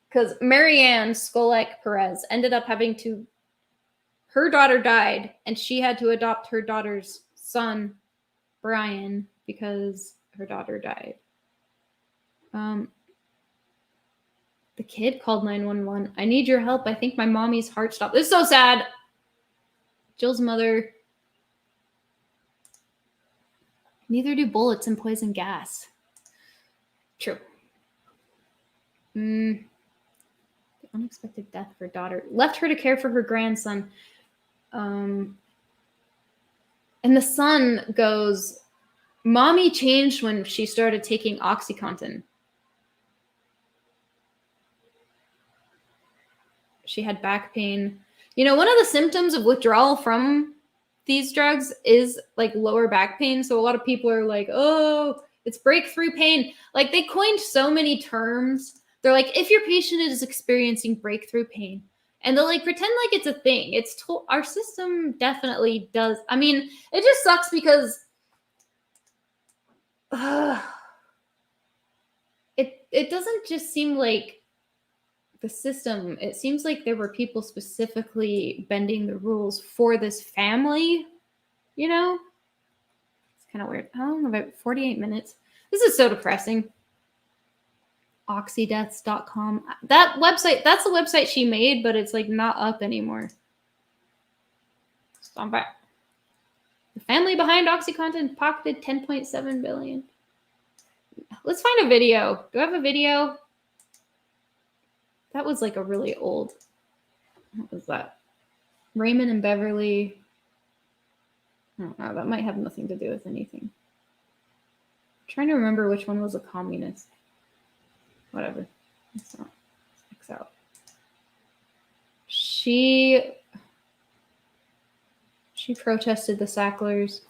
Because Marianne Skolek Perez ended up having to, her daughter died, and she had to adopt her daughter's son, Brian, because her daughter died. The kid called 911. I need your help. I think my mommy's heart stopped. This is so sad. Jill's mother. Neither do bullets and poison gas. True. The unexpected death of her daughter left her to care for her grandson. And the son goes, Mommy changed when she started taking OxyContin. She had back pain. You know, one of the symptoms of withdrawal from these drugs is like lower back pain. So a lot of people are like, oh, it's breakthrough pain. Like they coined so many terms. They're like, if your patient is experiencing breakthrough pain, and they'll like pretend like it's a thing. It's our system definitely does. I mean, it just sucks because it doesn't just seem like the system. It seems like there were people specifically bending the rules for this family, you know? It's kind of weird. Oh, about 48 minutes. This is so depressing. Oxydeaths.com. That website, that's the website she made, but it's like not up anymore. Stomp back. The family behind OxyContin pocketed $10.7 billion. Let's find a video. Do I have a video? That was like a really old. What was that? Raymond and Beverly. I don't know. That might have nothing to do with anything. I'm trying to remember which one was a communist. Whatever. It's not. X out. She protested the Sacklers.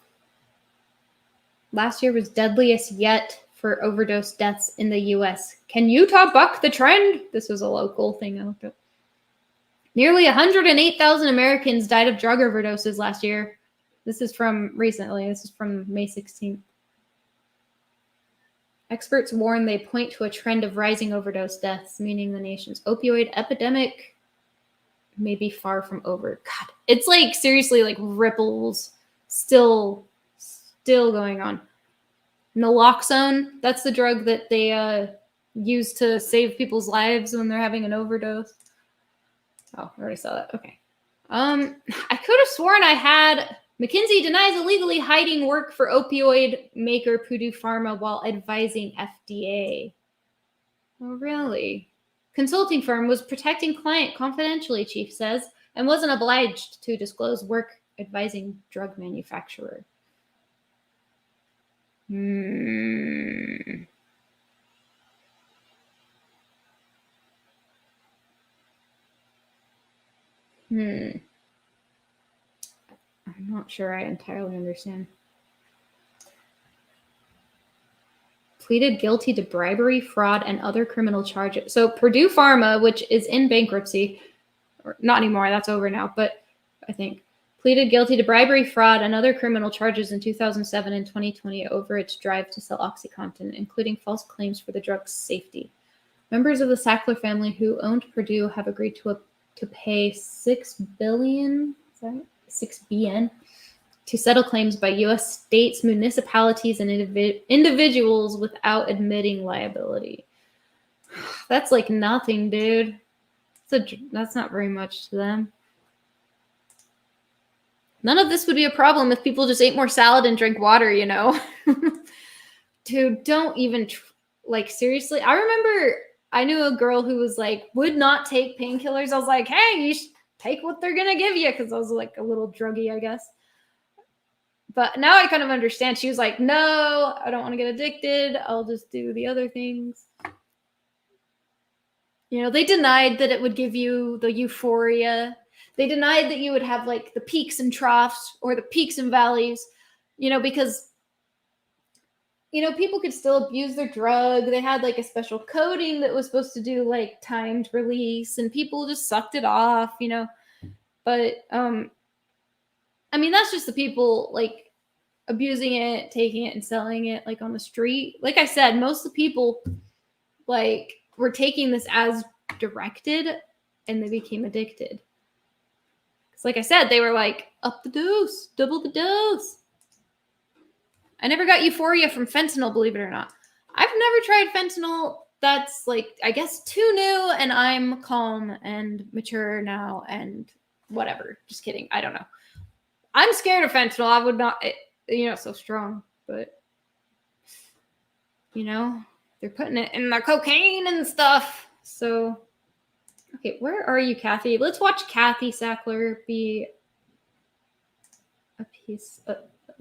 Last year was deadliest yet for overdose deaths in the U.S. Can Utah buck the trend? This was a local thing I looked up. Nearly 108,000 Americans died of drug overdoses last year. This is from recently. This is from May 16th. Experts warn they point to a trend of rising overdose deaths, meaning the nation's opioid epidemic may be far from over. God, it's like seriously like ripples still going on. Naloxone, that's the drug that they use to save people's lives when they're having an overdose. Oh, I already saw that. Okay. I could have sworn I had McKinsey denies illegally hiding work for opioid maker Purdue Pharma while advising FDA. Oh, really? Consulting firm was protecting client confidentially, chief says, and wasn't obliged to disclose work advising drug manufacturer. Hmm. I'm not sure I entirely understand. Pleaded guilty to bribery, fraud, and other criminal charges. So Purdue Pharma, which is in bankruptcy, or not anymore, that's over now, but I think, pleaded guilty to bribery, fraud, and other criminal charges in 2007 and 2020 over its drive to sell OxyContin, including false claims for the drug's safety. Members of the Sackler family who owned Purdue have agreed to pay $6 billion to settle claims by U.S. states, municipalities, and individuals without admitting liability. That's like nothing, dude. That's not very much to them. None of this would be a problem if people just ate more salad and drank water, you know? Dude, don't even, like, seriously. I remember I knew a girl who was like, would not take painkillers. I was like, hey, you should take what they're going to give you, because I was like a little druggy, I guess. But now I kind of understand. She was like, no, I don't want to get addicted. I'll just do the other things. You know, they denied that it would give you the euphoria. They denied that you would have like the peaks and troughs or the peaks and valleys, you know, because, you know, people could still abuse their drug. They had like a special coating that was supposed to do like timed release, and people just sucked it off, you know. But, I mean, that's just the people like abusing it, taking it and selling it like on the street. Like I said, most of the people like were taking this as directed, and they became addicted. Because like I said, they were like, up the dose, double the dose. I never got euphoria from fentanyl, believe it or not. I've never tried fentanyl. That's like, I guess, too new, and I'm calm and mature now and whatever. Just kidding. I don't know. I'm scared of fentanyl. I would not, you know, so strong, but, you know, they're putting it in their cocaine and stuff. So, okay, where are you, Kathy? Let's watch Kathy Sackler be a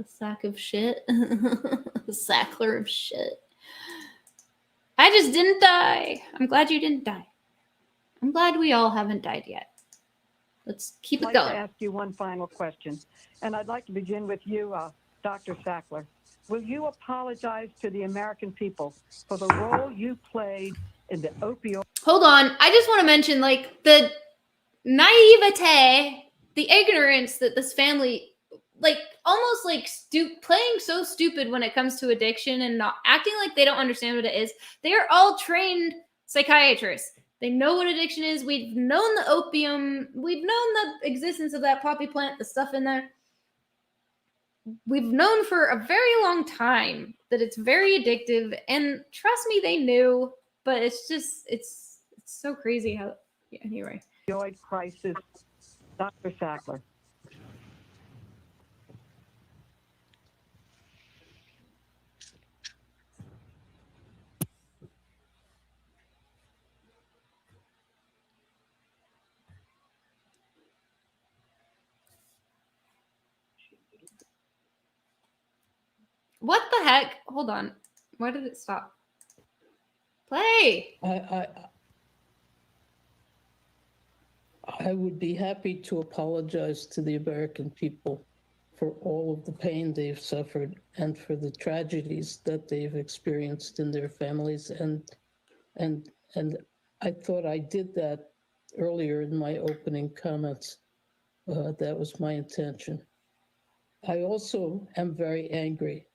sack of shit. A Sackler of shit. I just didn't die. I'm glad you didn't die. I'm glad we all haven't died yet. Let's keep it going. I'd like to ask you one final question, and I'd like to begin with you, Dr. Sackler. Will you apologize to the American people for the role you played in the opioid? Hold on. I just want to mention, like, the naivete, the ignorance that this family, like, almost like playing so stupid when it comes to addiction and not acting like they don't understand what it is. They are all trained psychiatrists. They know what addiction is. We've known the opium. We've known the existence of that poppy plant, the stuff in there. We've known for a very long time that it's very addictive. And trust me, they knew. But it's just, it's so crazy how, yeah, anyway. Opioid crisis, Dr. Sackler. What the heck? Hold on. Why did it stop? Play. I would be happy to apologize to the American people for all of the pain they've suffered and for the tragedies that they've experienced in their families. And I thought I did that earlier in my opening comments. That was my intention. I also am very angry.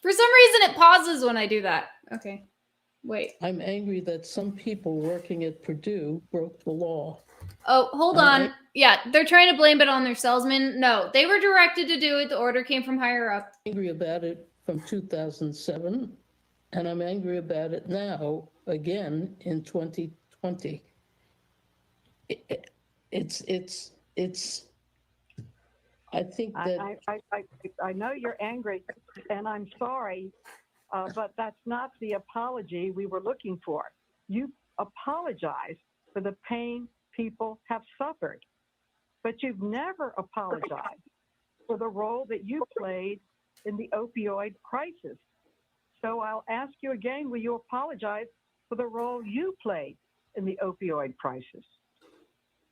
For some reason, it pauses when I do that. Okay. Wait. I'm angry that some people working at Purdue broke the law. Oh, hold on. Yeah, they're trying to blame it on their salesman. No, they were directed to do it. The order came from higher up. I'm angry about it from 2007, and I'm angry about it now, again, in 2020. I think that... I know you're angry, and I'm sorry, but that's not the apology we were looking for. You apologize for the pain people have suffered, but you've never apologized for the role that you played in the opioid crisis. So I'll ask you again, will you apologize for the role you played in the opioid crisis?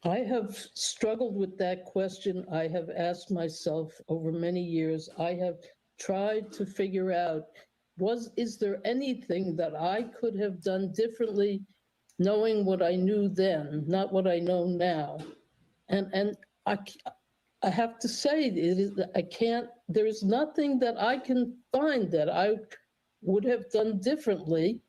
I have struggled with that question. I have asked myself over many years. I have tried to figure out, is there anything that I could have done differently, knowing what I knew then, not what I know now? And I have to say, there is nothing that I can find that I would have done differently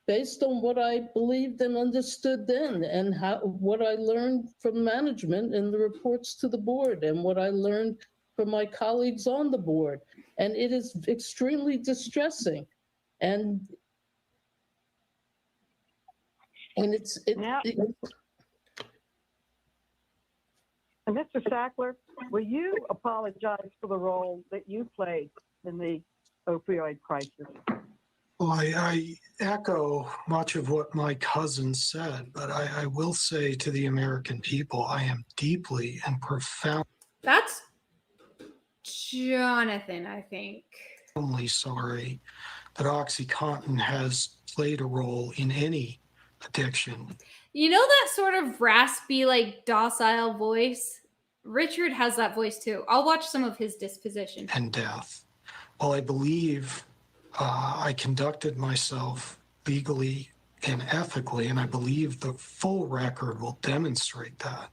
based on what I believed and understood then, and what I learned from management and the reports to the board, and what I learned from my colleagues on the board. And it is extremely distressing. And it's Now, and Mr. Sackler, will you apologize for the role that you played in the opioid crisis? Well, I echo much of what my cousin said, but I will say to the American people, I am deeply and profoundly That's Jonathan, I think. sorry that OxyContin has played a role in any addiction. You know that sort of raspy, like docile voice? Richard has that voice too. I'll watch some of his disposition. And death. While I believe I conducted myself legally and ethically, and I believe the full record will demonstrate that,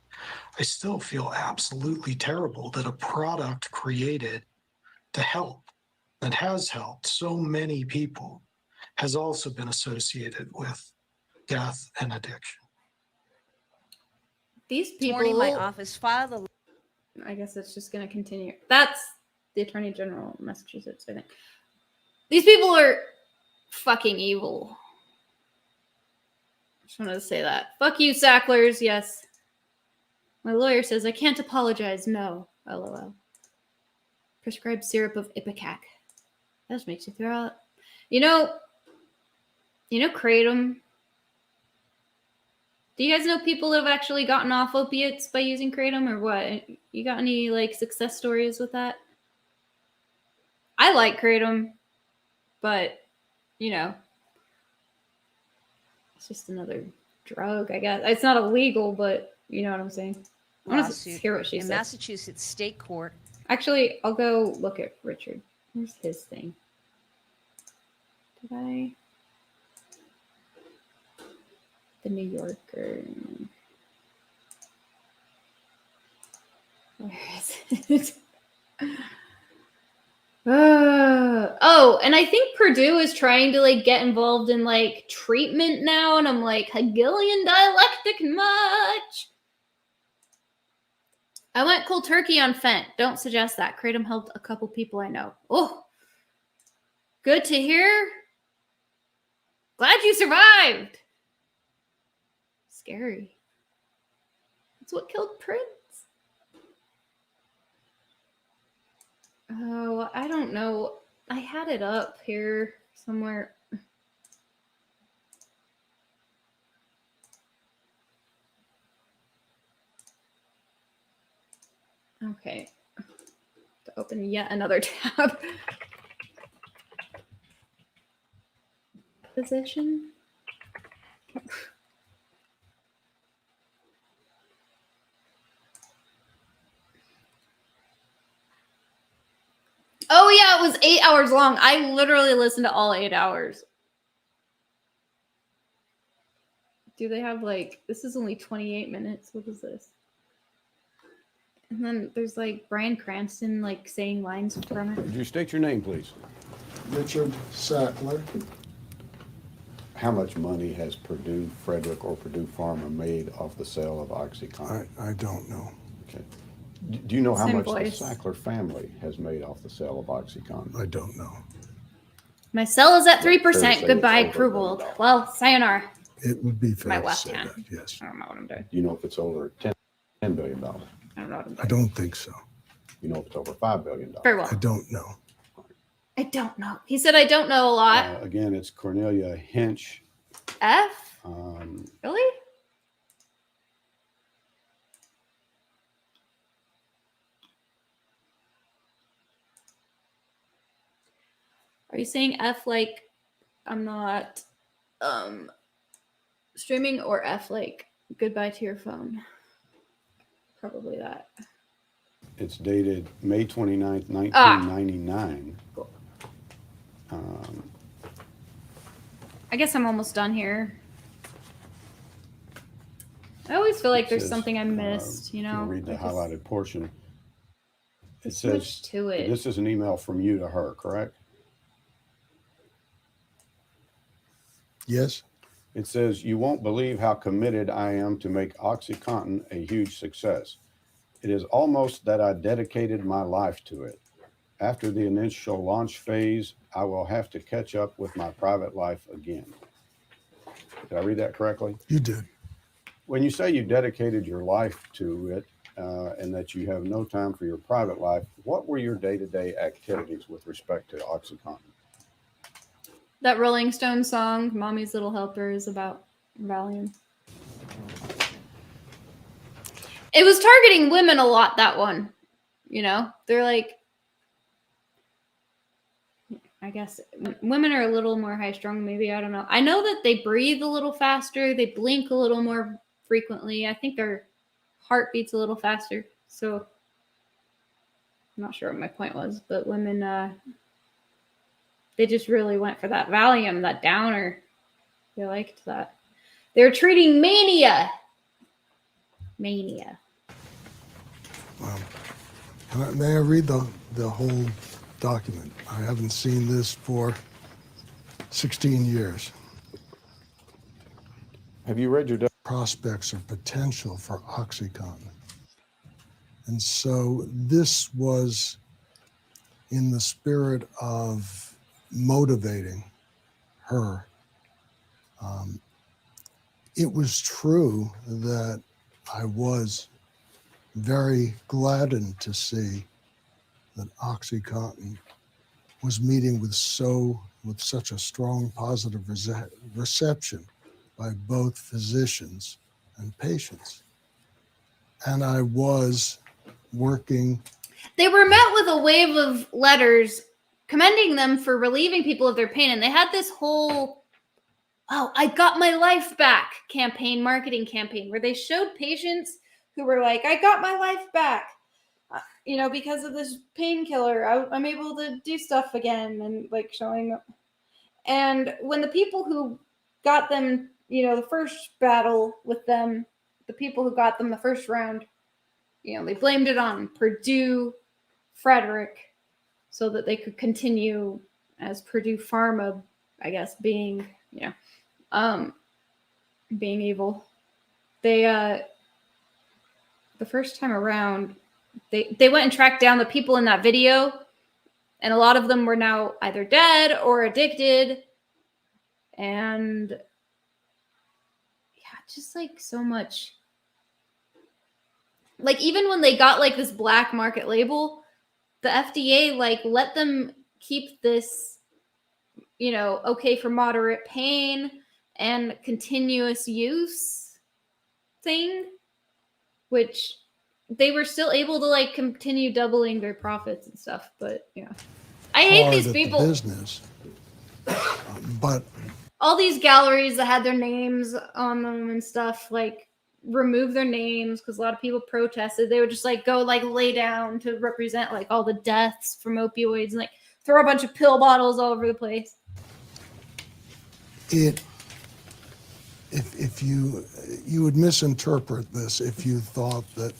I still feel absolutely terrible that a product created to help, that has helped so many people, has also been associated with death and addiction. These people. Morning, my office filed a. I guess it's just going to continue. That's the Attorney General of Massachusetts, I think. These people are fucking evil. Just wanted to say that. Fuck you, Sacklers. Yes. My lawyer says I can't apologize. No. LOL. Prescribed syrup of Ipecac. That just makes you throw out. You know Kratom. Do you guys know people that have actually gotten off opiates by using Kratom, or what? You got any like success stories with that? I like Kratom, but it's just another drug, I guess. It's not illegal, but you know what I'm saying. I want to hear what she in says. Massachusetts State Court. Actually, I'll go look at Richard. Where's his thing? Did I? The New Yorker. Where is it? Oh, and I think Purdue is trying to like get involved in like treatment now, and I'm like, Hegelian dialectic much. I went cold turkey on Fent. Don't suggest that. Kratom helped a couple people I know. Oh, good to hear. Glad you survived. Scary. That's what killed Prince. Oh, I don't know. I had it up here somewhere. Okay. To open yet another tab. Position. Oh, yeah, it was 8 hours long. I literally listened to all 8 hours. Do they have like, this is only 28 minutes. What is this? And then there's like Bryan Cranston like saying lines from it. Would you state your name, please? Richard Sackler. How much money has Purdue-Frederick or Purdue-Pharma made off the sale of OxyContin? I don't know. Okay. Do you know how Same much voice. the Sackler family has made off the sale of OxyContin? I don't know. My cell is at Fair to 3%. say Goodbye, it's over $1 Cruel. billion. Well, sayonara. It would be fair My to left say hand. that, yes. I don't know what I'm doing. Do you know if it's over $10 billion? I don't know what I'm doing. I don't think so. You know if it's over $5 billion? Very well. I don't know. I don't know. He said I don't know a lot. Again, it's Cornelia Hinch. F? Really? Are you saying F like I'm not streaming, or F like goodbye to your phone? Probably that. It's dated May 29th, 1999. Cool. I guess I'm almost done here. I always feel like there's something I missed, you know? Read the highlighted portion. It There's says, much to it. this is an email from you to her, correct? Yes. It says, you won't believe how committed I am to make OxyContin a huge success. It is almost that I dedicated my life to it. After the initial launch phase, I will have to catch up with my private life again. Did I read that correctly? You did. When you say you dedicated your life to it and that you have no time for your private life, what were your day-to-day activities with respect to OxyContin? That Rolling Stone song, Mommy's Little Helper, is about Valium. It was targeting women a lot, that one. You know? They're like, I guess women are a little more high-strung, maybe. I don't know. I know that they breathe a little faster. They blink a little more frequently. I think their heart beats a little faster. So I'm not sure what my point was, but women, they just really went for that Valium, that downer. They liked that. They're treating mania. Mania. Wow. May I read the whole document? I haven't seen this for 16 years. Have you read your Prospects or potential for OxyContin. And so this was in the spirit of motivating her. It was true that I was very gladdened to see that OxyContin was meeting with such a strong positive reception by both physicians and patients. And I was working. They were met with a wave of letters commending them for relieving people of their pain. And they had this whole, oh, I got my life back campaign, marketing campaign, where they showed patients who were like, I got my life back. You know, because of this painkiller, I'm able to do stuff again, and like showing. And when the people who got them, you know, the first battle with them, the people who got them the first round, you know, they blamed it on Purdue-Frederick so that they could continue as Purdue Pharma, I guess, being, you know, being evil. They, the first time around, they went and tracked down the people in that video, and a lot of them were now either dead or addicted. And yeah, just like so much. Like even when they got like this black market label, the FDA like let them keep this, you know, okay for moderate pain and continuous use thing, which they were still able to like continue doubling their profits and stuff. But yeah, I hate these people. Business, but all these galleries that had their names on them and stuff, like remove their names because a lot of people protested. They would just like go like lay down to represent like all the deaths from opioids and like throw a bunch of pill bottles all over the place. If you would misinterpret this if you thought that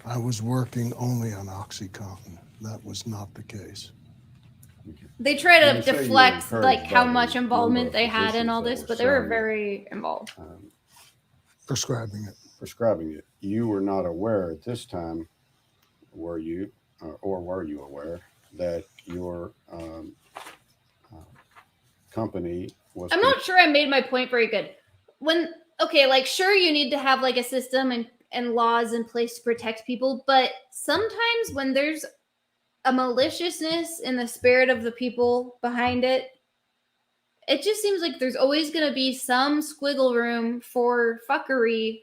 I was working only on OxyContin. That was not the case. They try to deflect like how much involvement they had in all this, but they were very involved. Prescribing it. You were not aware at this time, were you, or were you aware that your company was... I'm not sure I made my point very good. Okay, like sure you need to have like a system and laws in place to protect people, but sometimes when there's a maliciousness in the spirit of the people behind it, it just seems like there's always going to be some squiggle room for fuckery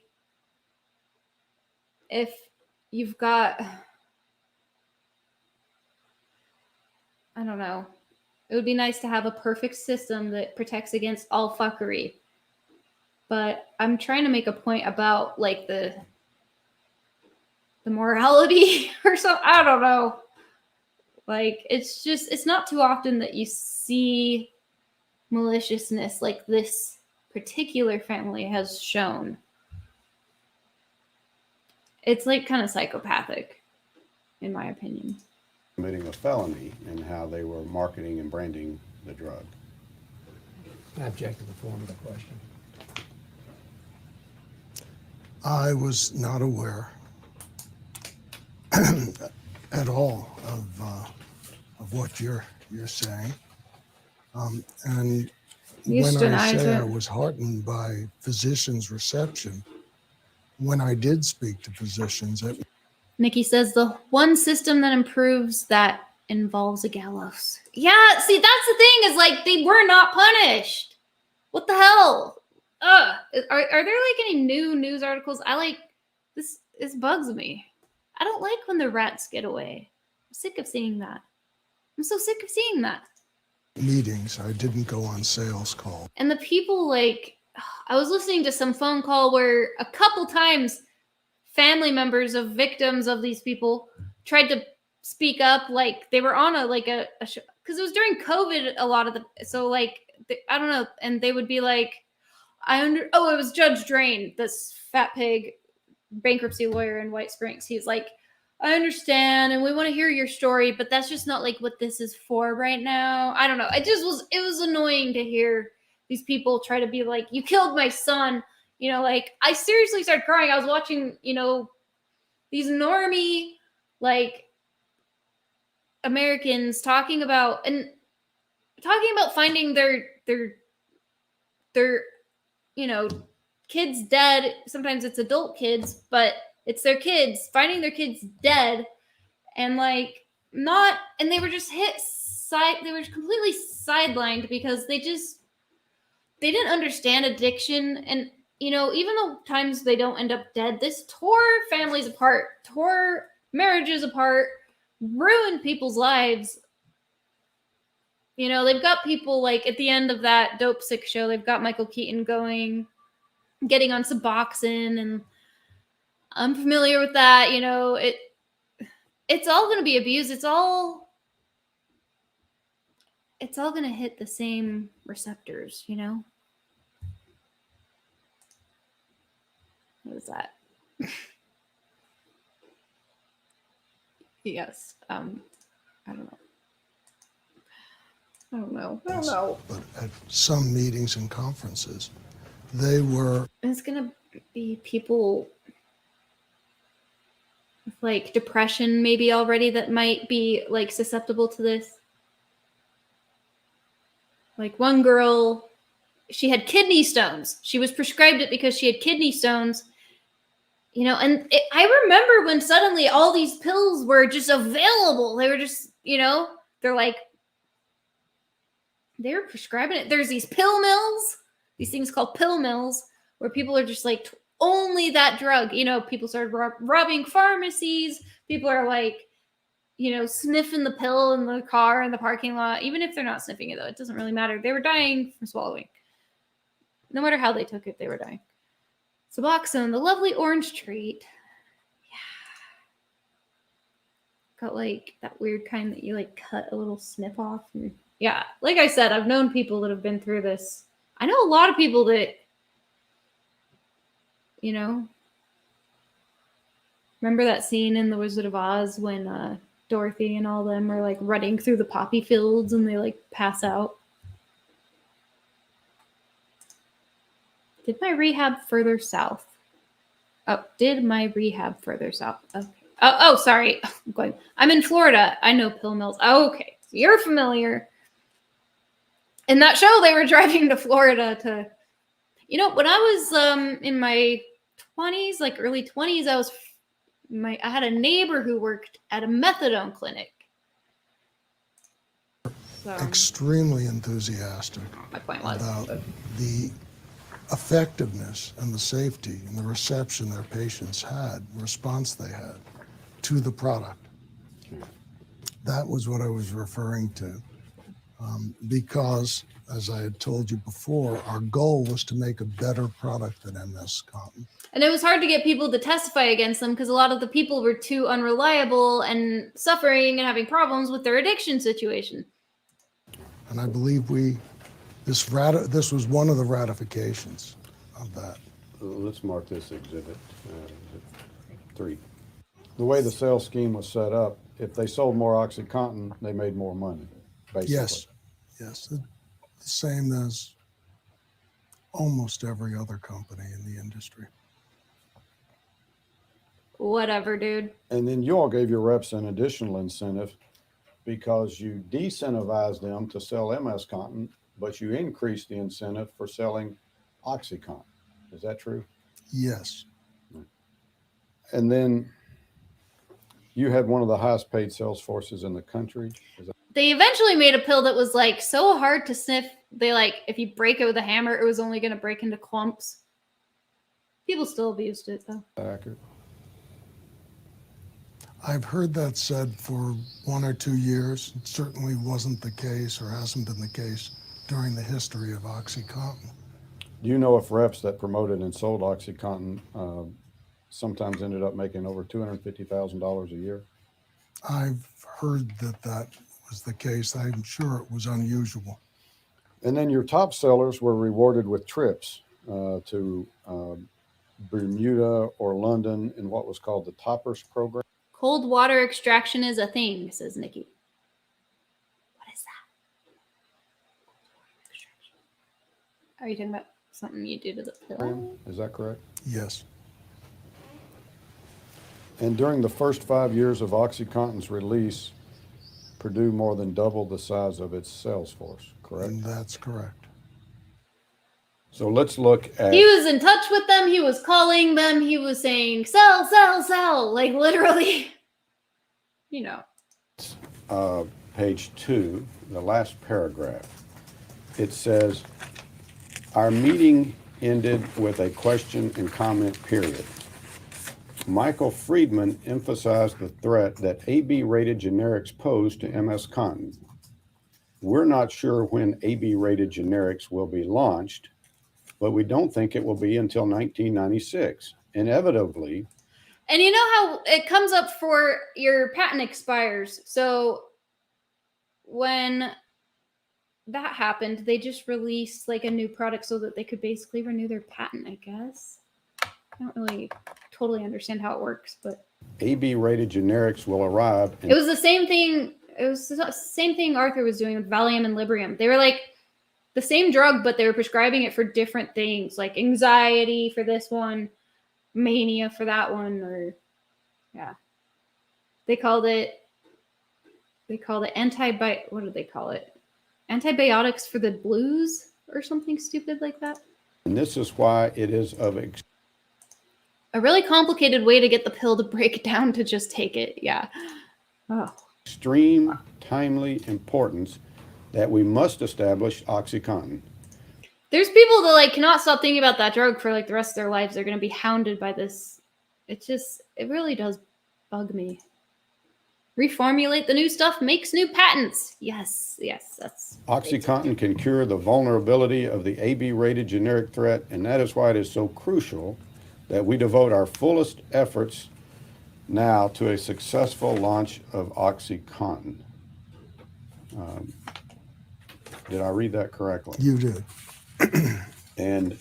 if you've got, I don't know, It would be nice to have a perfect system that protects against all fuckery. But I'm trying to make a point about like the morality or something. I don't know. Like, it's not too often that you see maliciousness like this particular family has shown. It's like kind of psychopathic, in my opinion. Committing a felony in how they were marketing and branding the drug. I object to the form of the question. I was not aware at all of what you're saying. And when I say I was heartened by physicians' reception, when I did speak to physicians, Nikki says the one system that improves that involves a gallows. Yeah, see, that's the thing, is like they were not punished. What the hell? Ugh. Are there like any new news articles? I like this. This bugs me. I don't like when the rats get away. I'm sick of seeing that. I'm so sick of seeing that. meetings, I didn't go on sales calls. And the people, like, I was listening to some phone call where a couple times family members of victims of these people tried to speak up, like they were on a show, because it was during COVID, a lot of the, so like, I don't know, and they would be like, it was Judge Drain, this fat pig bankruptcy lawyer in White Springs. He's like, I understand, and we want to hear your story, but that's just not like what this is for right now. I don't know. It was annoying to hear these people try to be like, you killed my son. You know, like, I seriously started crying. I was watching, you know, these normie, like, Americans talking about finding their you know, kids dead. Sometimes it's adult kids, but it's their kids, finding their kids dead, and like and they were just they were completely sidelined because they didn't understand addiction. And, you know, even though times they don't end up dead, this tore families apart, tore marriages apart, ruined people's lives. You know, they've got people like at the end of that Dope Sick show, they've got Michael Keaton getting on Suboxone, and I'm familiar with that. You know, it's all going to be abused. It's all going to hit the same receptors, you know? What is that? Yes. I don't know. But at some meetings and conferences, they were. It's going to be people with like depression maybe already that might be like susceptible to this. Like one girl, she had kidney stones. She was prescribed it because she had kidney stones. You know, and I remember when suddenly all these pills were just available. They were just, you know, they were prescribing it. There's these pill mills, these things called pill mills, where people are just like, only that drug. You know, people started robbing pharmacies. People are like, you know, sniffing the pill in the car in the parking lot. Even if they're not sniffing it, though, it doesn't really matter. They were dying from swallowing. No matter how they took it, they were dying. Suboxone, the lovely orange treat. Yeah. Got like that weird kind that you like cut a little snip off. And, yeah, like I said, I've known people that have been through this. I know a lot of people that, you know, remember that scene in The Wizard of Oz when Dorothy and all them are like running through the poppy fields and they like pass out? Did my rehab further south? Oh, did my rehab further south? Okay. Oh, sorry. I'm in Florida. I know pill mills. Oh, okay. So you're familiar. In that show, they were driving to Florida to, you know, when I was in my 20s, like early 20s, I had a neighbor who worked at a methadone clinic. So, extremely enthusiastic my point was about the effectiveness and the safety and the reception their patients had, response they had to the product. That was what I was referring to. because, as I had told you before, our goal was to make a better product than MS Cotton. And it was hard to get people to testify against them because a lot of the people were too unreliable and suffering and having problems with their addiction situation. And I believe this was one of the ratifications of that. Let's mark this exhibit 3. The way the sales scheme was set up, if they sold more OxyContin, they made more money, basically. Yes, the same as almost every other company in the industry. Whatever, dude. And then you all gave your reps an additional incentive because you decentivized them to sell MS Cotton, but you increased the incentive for selling OxyContin. Is that true? Yes. And then you had one of the highest paid sales forces in the country. They eventually made a pill that was like so hard to sniff. They if you break it with a hammer, it was only going to break into clumps. People still abused it though. Accurate. I've heard that said for 1 or 2 years. It certainly wasn't the case or hasn't been the case during the history of OxyContin. Do you know if reps that promoted and sold OxyContin sometimes ended up making over $250,000 a year? I've heard that was the case. I'm sure it was unusual. And then your top sellers were rewarded with trips to Bermuda or London in what was called the Toppers program. Cold water extraction is a thing, says Nikki. What is that? Are you talking about something you do to the pill? Is that correct? Yes. And during the first 5 years of OxyContin's release, Purdue more than doubled the size of its sales force, correct? And that's correct. So let's look at... He was in touch with them. He was calling them. He was saying, sell, sell, sell. Like literally, Page 2, the last paragraph. It says, our meeting ended with a question and comment period. Michael Friedman emphasized the threat that AB-rated generics pose to MS Cotton. We're not sure when AB-rated generics will be launched, but we don't think it will be until 1996. Inevitably. and you know how it comes up for your patent expires. So when that happened, they just released like a new product so that they could basically renew their patent, I guess. I don't really totally understand how it works, but AB-rated generics will arrive. It was the same thing. It was the same thing Arthur was doing with Valium and Librium. They were like the same drug, but they were prescribing it for different things, like anxiety for this one, mania for that one, or they called it what did they call it? Antibiotics for the blues or something stupid like that. And this is why it is of a really complicated way to get the pill to break down to just take it. Yeah. Oh. Extreme timely importance that we must establish OxyContin. There's people that cannot stop thinking about that drug for the rest of their lives. They're going to be hounded by this. It really does bug me. Reformulate the new stuff, makes new patents. Yes, that's... OxyContin can cure the vulnerability of the AB-rated generic threat, and that is why it is so crucial that we devote our fullest efforts now to a successful launch of OxyContin. Did I read that correctly? You did. And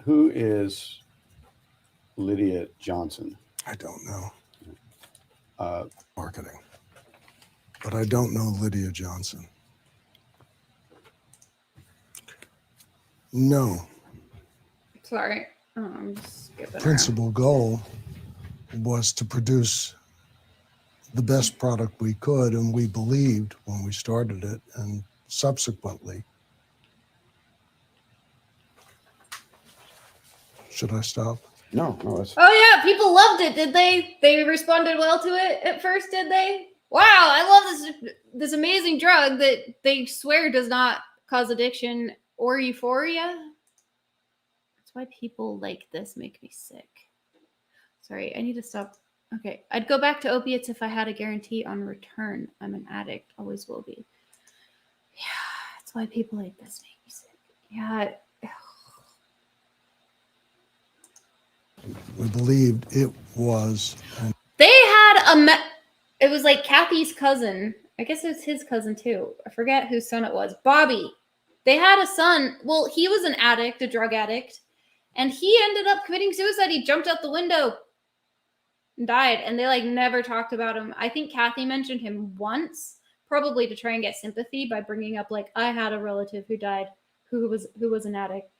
who is Lydia Johnson? I don't know. Marketing. But I don't know Lydia Johnson. No. Sorry. I'm just skipping Principal goal was to produce the best product we could, and we believed when we started it, and subsequently. Should I stop? No. Oh yeah, people loved it, did they? They responded well to it at first, did they? Wow, I love this amazing drug that they swear does not cause addiction or euphoria. That's why people like this make me sick. Sorry, I need to stop. Okay, I'd go back to opiates if I had a guarantee on return. I'm an addict, always will be. Yeah, that's why people like this make me sick. Yeah. We believed it was. They had it was like Kathy's cousin. I guess it was his cousin too. I forget whose son it was. Bobby. They had a son. Well, he was an addict, a drug addict, and he ended up committing suicide. He jumped out the window and died, and they like never talked about him. I think Kathy mentioned him once, probably to try and get sympathy by bringing up like I had a relative who died who was an addict.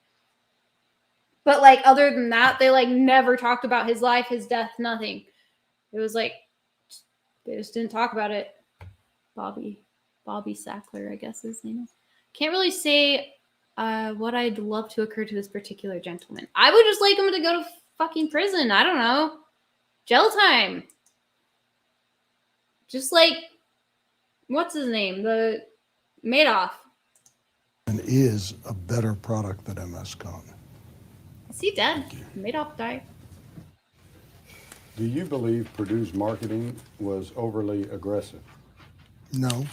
But like other than that, they like never talked about his life, his death, nothing. It was like they just didn't talk about it. Bobby Sackler, I guess his name is. Can't really say what I'd love to occur to this particular gentleman. I would just like him to go to fucking prison. I don't know. Jail time. Just like, what's his name? The Madoff. And is a better product than MS Con. Is he dead? Madoff died. Do you believe Purdue's marketing was overly aggressive? No.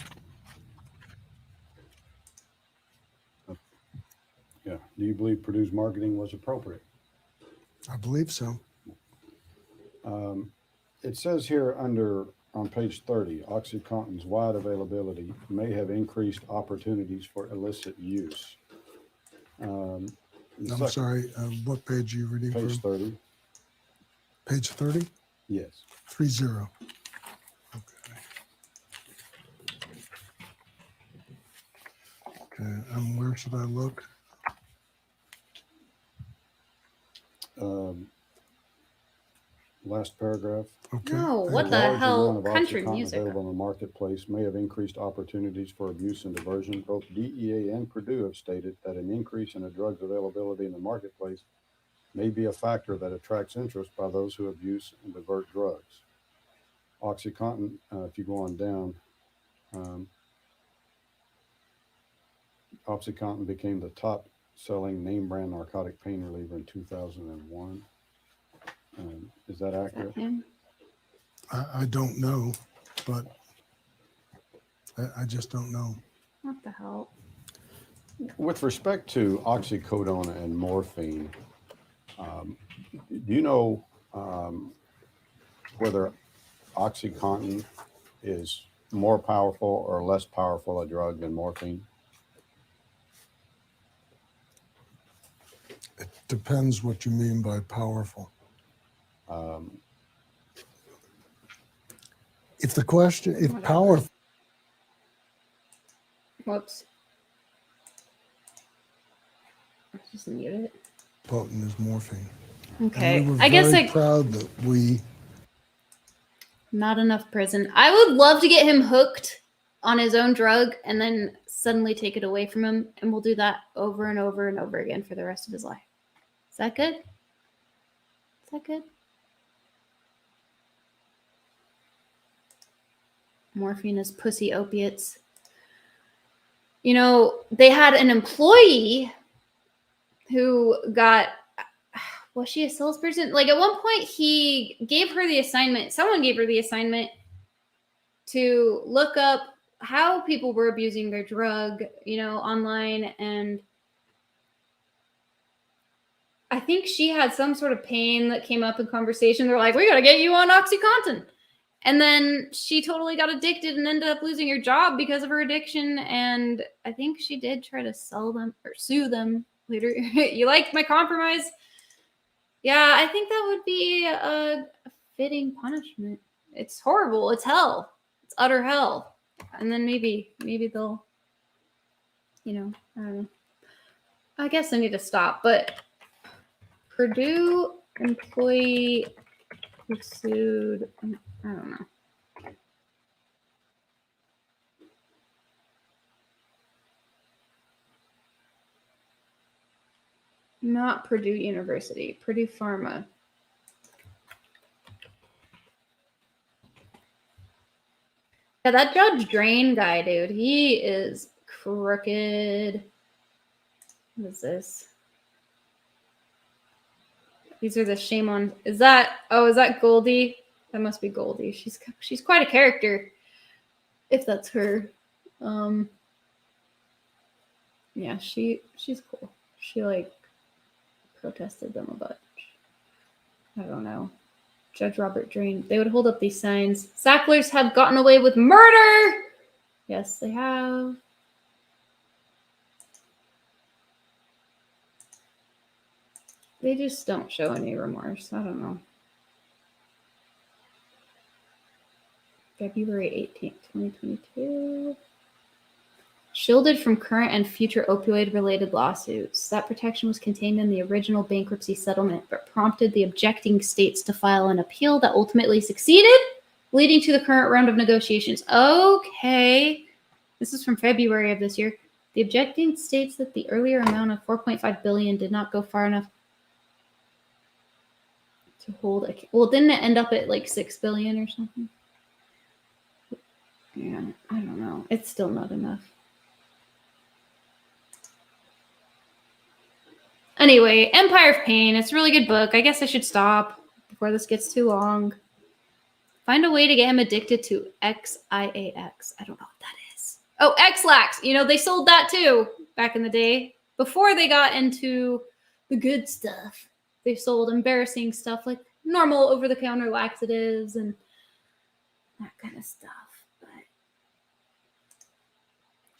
Yeah. Do you believe Purdue's marketing was appropriate? I believe so. It says here on page 30, OxyContin's wide availability may have increased opportunities for illicit use. I'm sorry, what page are you reading Page from? 30. Page 30? Yes. 30. Okay. Okay, where should I look? Last paragraph. Okay. No, thank what you. the Large hell? amount of Country OxyContin music. available in the marketplace may have increased opportunities for abuse and diversion. Both DEA and Purdue have stated that an increase in a drug's availability in the marketplace may be a factor that attracts interest by those who abuse and divert drugs. OxyContin, if you go on down, OxyContin became the top selling name brand narcotic pain reliever in 2001. Is that accurate? I don't know, but I just don't know. What the hell? With respect to oxycodone and morphine, do you know whether OxyContin is more powerful or less powerful a drug than morphine? It depends what you mean by powerful. If powerful. Whoops. Just mute it. Potent is morphine. Okay. And we were I guess very proud that we. Not enough prison. I would love to get him hooked on his own drug and then suddenly take it away from him. And we'll do that over and over and over again for the rest of his life. Is that good? Is that good? Morphine is pussy opiates. You know, they had an employee who got, was she a salesperson? Like at one point he gave her the assignment, someone gave her the assignment to look up how people were abusing their drug, you know, online. And I think she had some sort of pain that came up in conversation. They're like, we got to get you on OxyContin. And then she totally got addicted and ended up losing her job because of her addiction. And I think she did try to sell them or sue them later. You like my compromise? Yeah, I think that would be a fitting punishment. It's horrible. It's hell. It's utter hell. And then maybe they'll, you know, I don't know. I guess I need to stop. But Purdue employee who sued, I don't know. Not Purdue University, Purdue Pharma. Yeah, that Judge Drain guy, dude, he is crooked. What is this? These are the shame on. Is that Goldie? That must be Goldie. She's quite a character, if that's her. Yeah, she's cool. She like protested them a bunch. I don't know. Judge Robert Drain. They would hold up these signs. Sacklers have gotten away with murder. Yes, they have. They just don't show any remorse. I don't know. February 18th, 2022. Shielded from current and future opioid-related lawsuits. That protection was contained in the original bankruptcy settlement, but prompted the objecting states to file an appeal that ultimately succeeded, leading to the current round of negotiations. Okay. This is from February of this year. The objecting states that the earlier amount of $4.5 billion did not go far enough to hold a... Well, didn't it end up at like $6 billion or something? Yeah, I don't know. It's still not enough. Anyway, Empire of Pain. It's a really good book. I guess I should stop before this gets too long. Find a way to get him addicted to XIAX. I don't know what that is. Oh, X-Lax. You know, they sold that too back in the day. Before they got into the good stuff, they sold embarrassing stuff like normal over-the-counter laxatives and that kind of stuff. But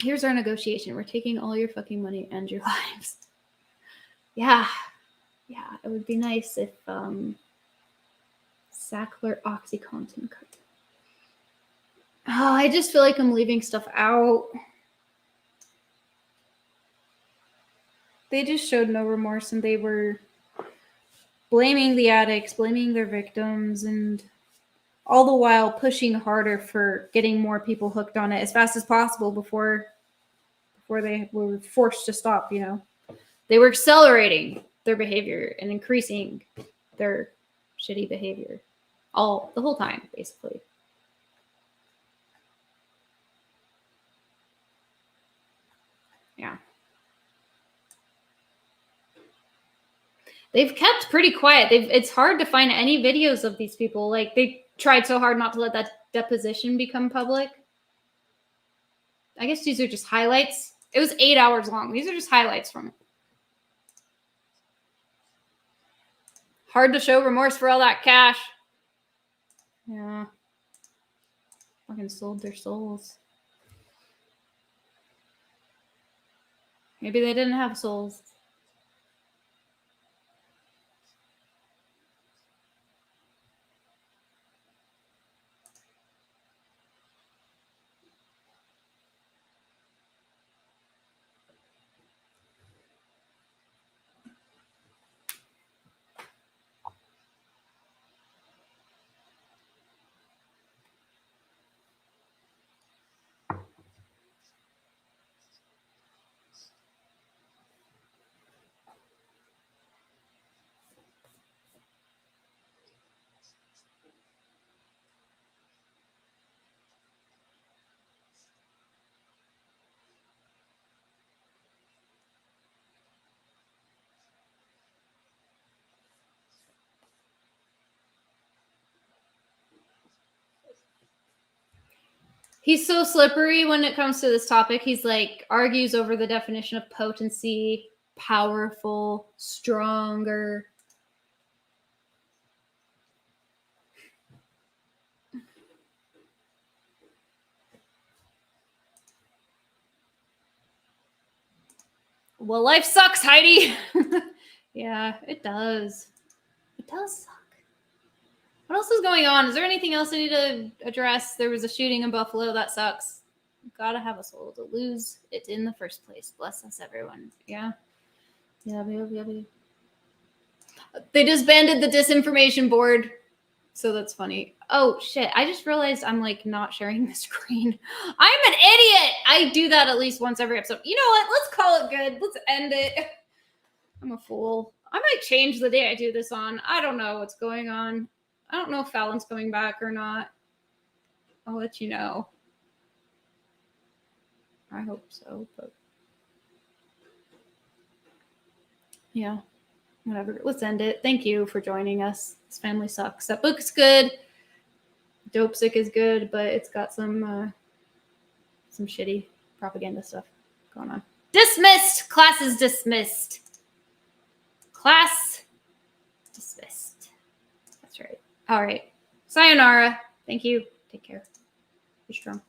here's our negotiation. We're taking all your fucking money and your lives. Yeah, it would be nice if Sackler OxyContin could. Oh, I just feel like I'm leaving stuff out. They just showed no remorse, and they were blaming the addicts, blaming their victims, and all the while pushing harder for getting more people hooked on it as fast as possible before they were forced to stop, you know. They were accelerating their behavior and increasing their shitty behavior the whole time, basically. Yeah. They've kept pretty quiet. It's hard to find any videos of these people. Like, they tried so hard not to let that deposition become public. I guess these are just highlights. It was 8 hours long. These are just highlights from it. Hard to show remorse for all that cash. Yeah. Fucking sold their souls. Maybe they didn't have souls. He's so slippery when it comes to this topic. He's like argues over the definition of potency, powerful, stronger. Well, life sucks, Heidi. Yeah, it does. It does suck. What else is going on? Is there anything else I need to address? There was a shooting in Buffalo. That sucks. Gotta have a soul to lose it in the first place. Bless us, everyone. Yeah. Yeah. They disbanded the disinformation board. So that's funny. Oh, shit. I just realized I'm like not sharing the screen. I'm an idiot. I do that at least once every episode. You know what? Let's call it good. Let's end it. I'm a fool. I might change the day I do this on. I don't know what's going on. I don't know if Fallon's coming back or not. I'll let you know. I hope so, but yeah, whatever. Let's end it. Thank you for joining us. This family sucks. That book's good. Dope Sick is good, but it's got some shitty propaganda stuff going on. Dismissed. Class is dismissed. Class dismissed. That's right. All right. Sayonara. Thank you. Take care. Be strong.